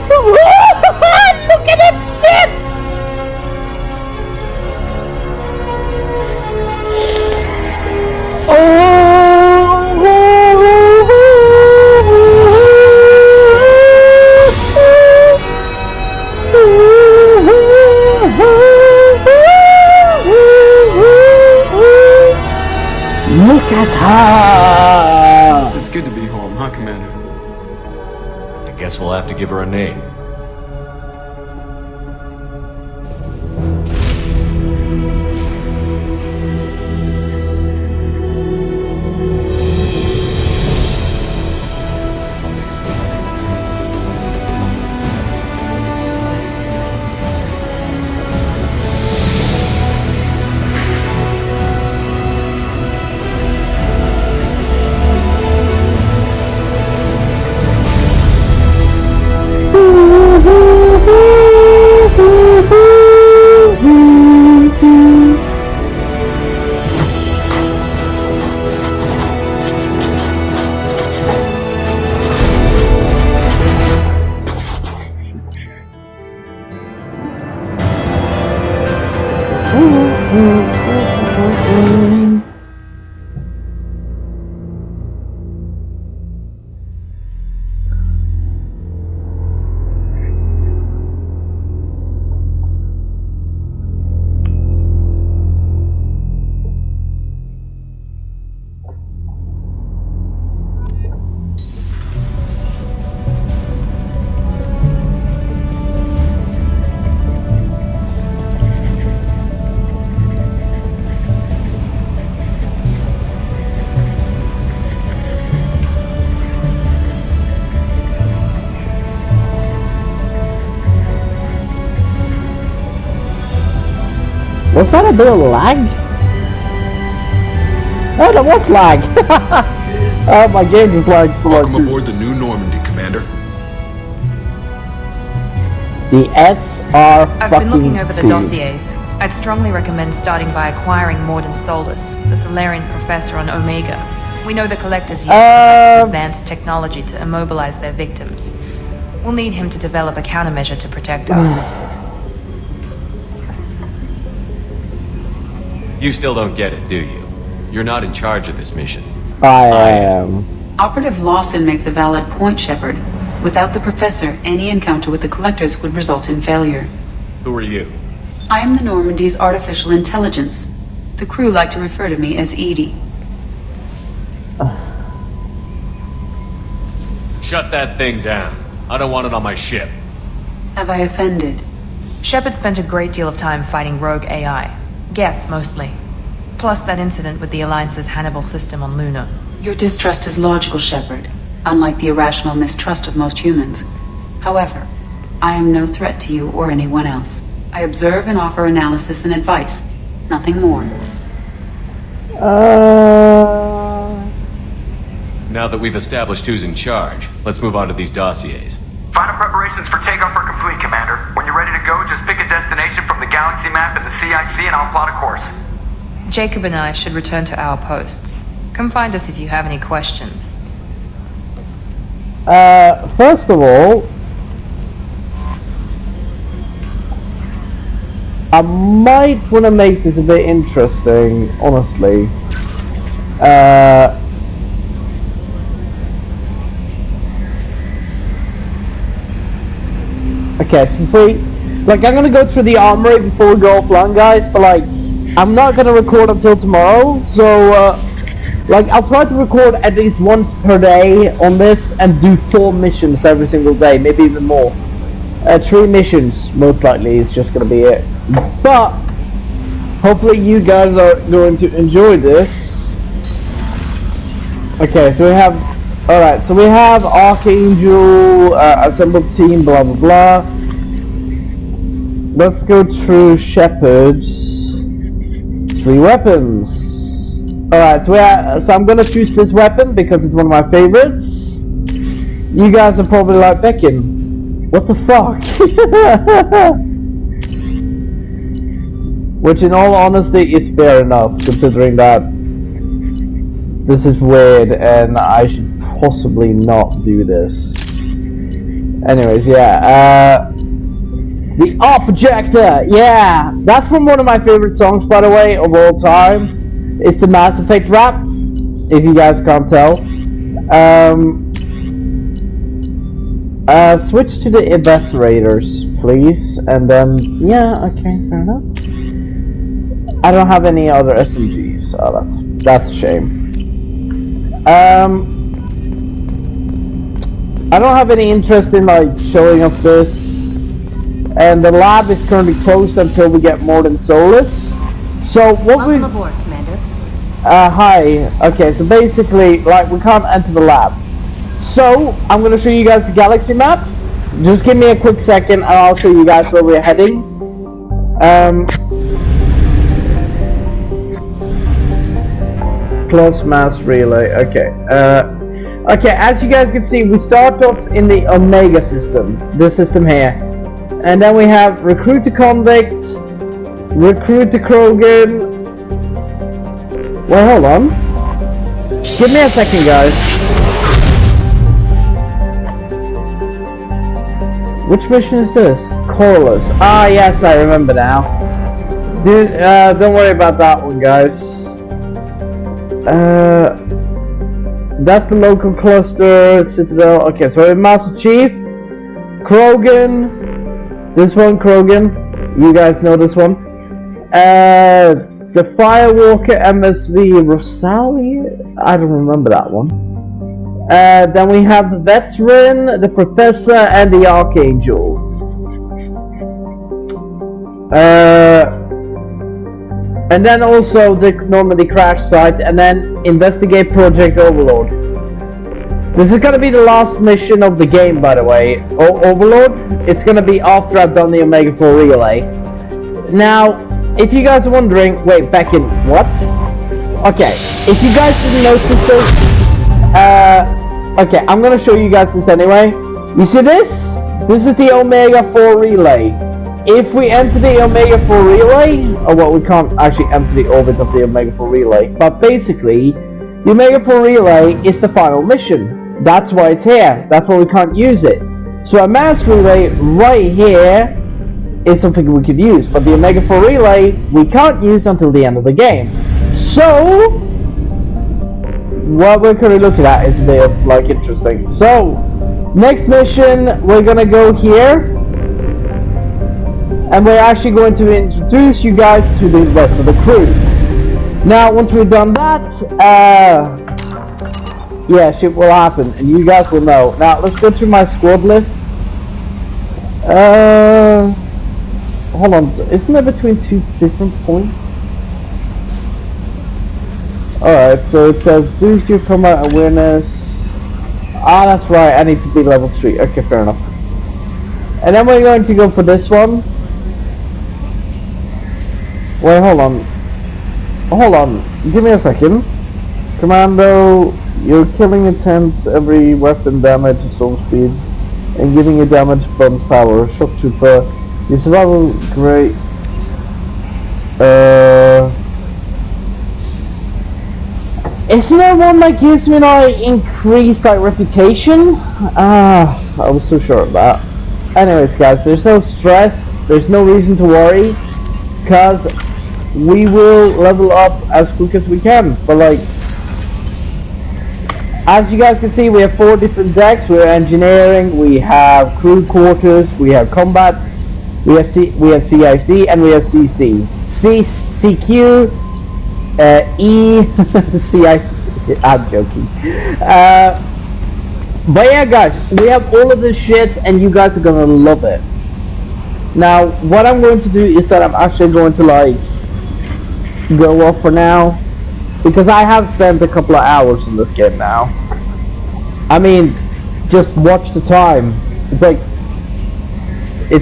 Look at that shit! Look at her! It's good to be home, huh, Commander? I guess we'll have to give her a name. Was that a bit of lag? Oh, that was lag! Oh, my game just lagged. Welcome aboard the new Normandy, Commander. The S are I've been looking over the dossiers. I'd strongly recommend starting by acquiring Mordin Solus, the Solarian professor on Omega. We know the Collectors use advanced technology to immobilize their victims. We'll need him to develop a countermeasure to protect us. You still don't get it, do you? You're not in charge of this mission. I am. Operative Lawson makes a valid point, Shepard. Without the Professor, any encounter with the Collectors would result in failure. Who are you? I am the Normandy's artificial intelligence. The crew like to refer to me as Edie. Shut that thing down. I don't want it on my ship. Have I offended? Shepard spent a great deal of time fighting rogue AI. Geth, mostly. Plus that incident with the Alliance's Hannibal system on Luna. Your distrust is logical, Shepard, unlike the irrational mistrust of most humans. However, I am no threat to you or anyone else. I observe and offer analysis and advice. Nothing more. Now that we've established who's in charge, let's move on to these dossiers. Final preparations for takeoff are complete, Commander. When you're ready to go, just pick a destination from the galaxy map and the CIC and I'll plot a course. Jacob and I should return to our posts. Come find us if you have any questions. First of all, I might want to make this a bit interesting, honestly. Okay, so I'm gonna go through the armory before we go offline, guys, but I'm not gonna record until tomorrow, so I'll try to record at least once per day on this and do 4 missions every single day, maybe even more. 3 missions, most likely, is just gonna be it. But hopefully you guys are going to enjoy this. Okay, so we have, alright, so we have Archangel, assembled team, blah blah blah. Let's go through Shepard's 3 weapons. Alright, so I'm gonna choose this weapon because it's one of my favorites. You guys are probably like, Bekken, what the fuck? Which in all honesty is fair enough, considering that this is weird and I should possibly not do this. Anyways, yeah, the art projector, yeah, that's from one of my favorite songs, by the way, of all time. It's a Mass Effect rap, if you guys can't tell. Switch to the evaporators, please, and then, yeah, okay, fair enough. I don't have any other SMGs, so that's a shame. I don't have any interest in showing off this, and the lab is currently closed until we get more than Solus. So what Welcome aboard, Commander. Hi. Okay, so basically, we can't enter the lab. So I'm gonna show you guys the galaxy map. Just give me a quick second, and I'll show you guys where we're heading. Plus mass relay. Okay. Okay, as you guys can see, we start off in the Omega system, this system here, and then we have recruit to convict, recruit to Krogan. Wait, hold on. Give me a second, guys. Which mission is this? Corliss. Ah, yes, I remember now. Dude, don't worry about that one, guys. That's the local cluster, Citadel. Okay, so we have Master Chief, Krogan, this one, Krogan. You guys know this one. The Firewalker MSV Rosalia? I don't remember that one. Then we have the Veteran, the Professor, and the Archangel. And then also the Normandy crash site, and then investigate Project Overlord. This is gonna be the last mission of the game, by the way. Overlord? It's gonna be after I've done the Omega 4 relay. Now, if you guys are wondering, wait, Bekken, what? Okay, if you guys didn't notice this, okay, I'm gonna show you guys this anyway. You see this? This is the Omega 4 relay. If we enter the Omega 4 relay, well, we can't actually enter the orbit of the Omega 4 relay, but basically, the Omega 4 relay is the final mission. That's why it's here. That's why we can't use it. So a mass relay right here is something we could use, but the Omega 4 relay we can't use until the end of the game. So what we're currently looking at is a bit of like interesting. So next mission, we're gonna go here, and we're actually going to introduce you guys to the rest of the crew. Now, once we've done that, yeah, shit will happen, and you guys will know. Now, let's go through my squad list. Hold on, isn't there between two different points? Alright, so it says boost your combat awareness. Ah, that's right, I need to be level 3. Okay, fair enough. And then we're going to go for this one. Wait, hold on. Hold on, give me a second. Commando, you're killing attempts every weapon damage and storm speed, and giving you damage bonus power. Shock trooper, your survival great. Isn't there one that gives me like increased like reputation? I was so sure of that. Anyways, guys, there's no stress. There's no reason to worry, cause we will level up as quick as we can. But like, as you guys can see, we have 4 different decks. We have engineering, we have crew quarters, we have combat, we have CIC, and we have CC. CQ, E, CIC. I'm joking. But yeah, guys, we have all of this shit, and you guys are gonna love it. Now, what I'm going to do is that I'm actually going to like go off for now, because I have spent a couple of hours in this game now. I mean, just watch the time. It's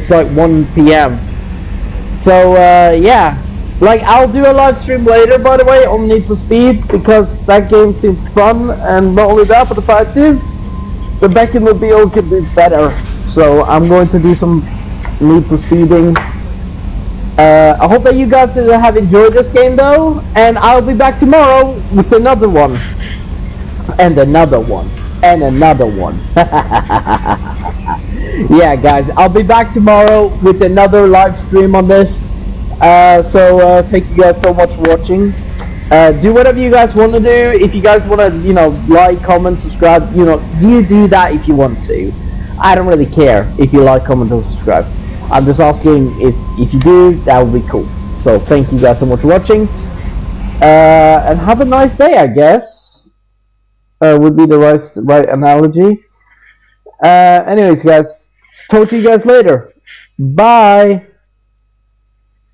like 1 p.m. So yeah, like I'll do a live stream later, by the way, on Need for Speed, because that game seems fun. And not only that, but the fact is, the Bekken mobile could be better. So I'm going to do some Need for Speeding. I hope that you guys have enjoyed this game though, and I'll be back tomorrow with another one, and another one, and another one. Yeah, guys, I'll be back tomorrow with another live stream on this. So thank you guys so much for watching. Do whatever you guys want to do. If you guys want to, like, comment, subscribe, you do that if you want to. I don't really care if you like, comment, or subscribe. I'm just asking if you do, that would be cool. So thank you guys so much for watching, and have a nice day, I guess. Would be the right analogy. Anyways, guys, talk to you guys later. Bye.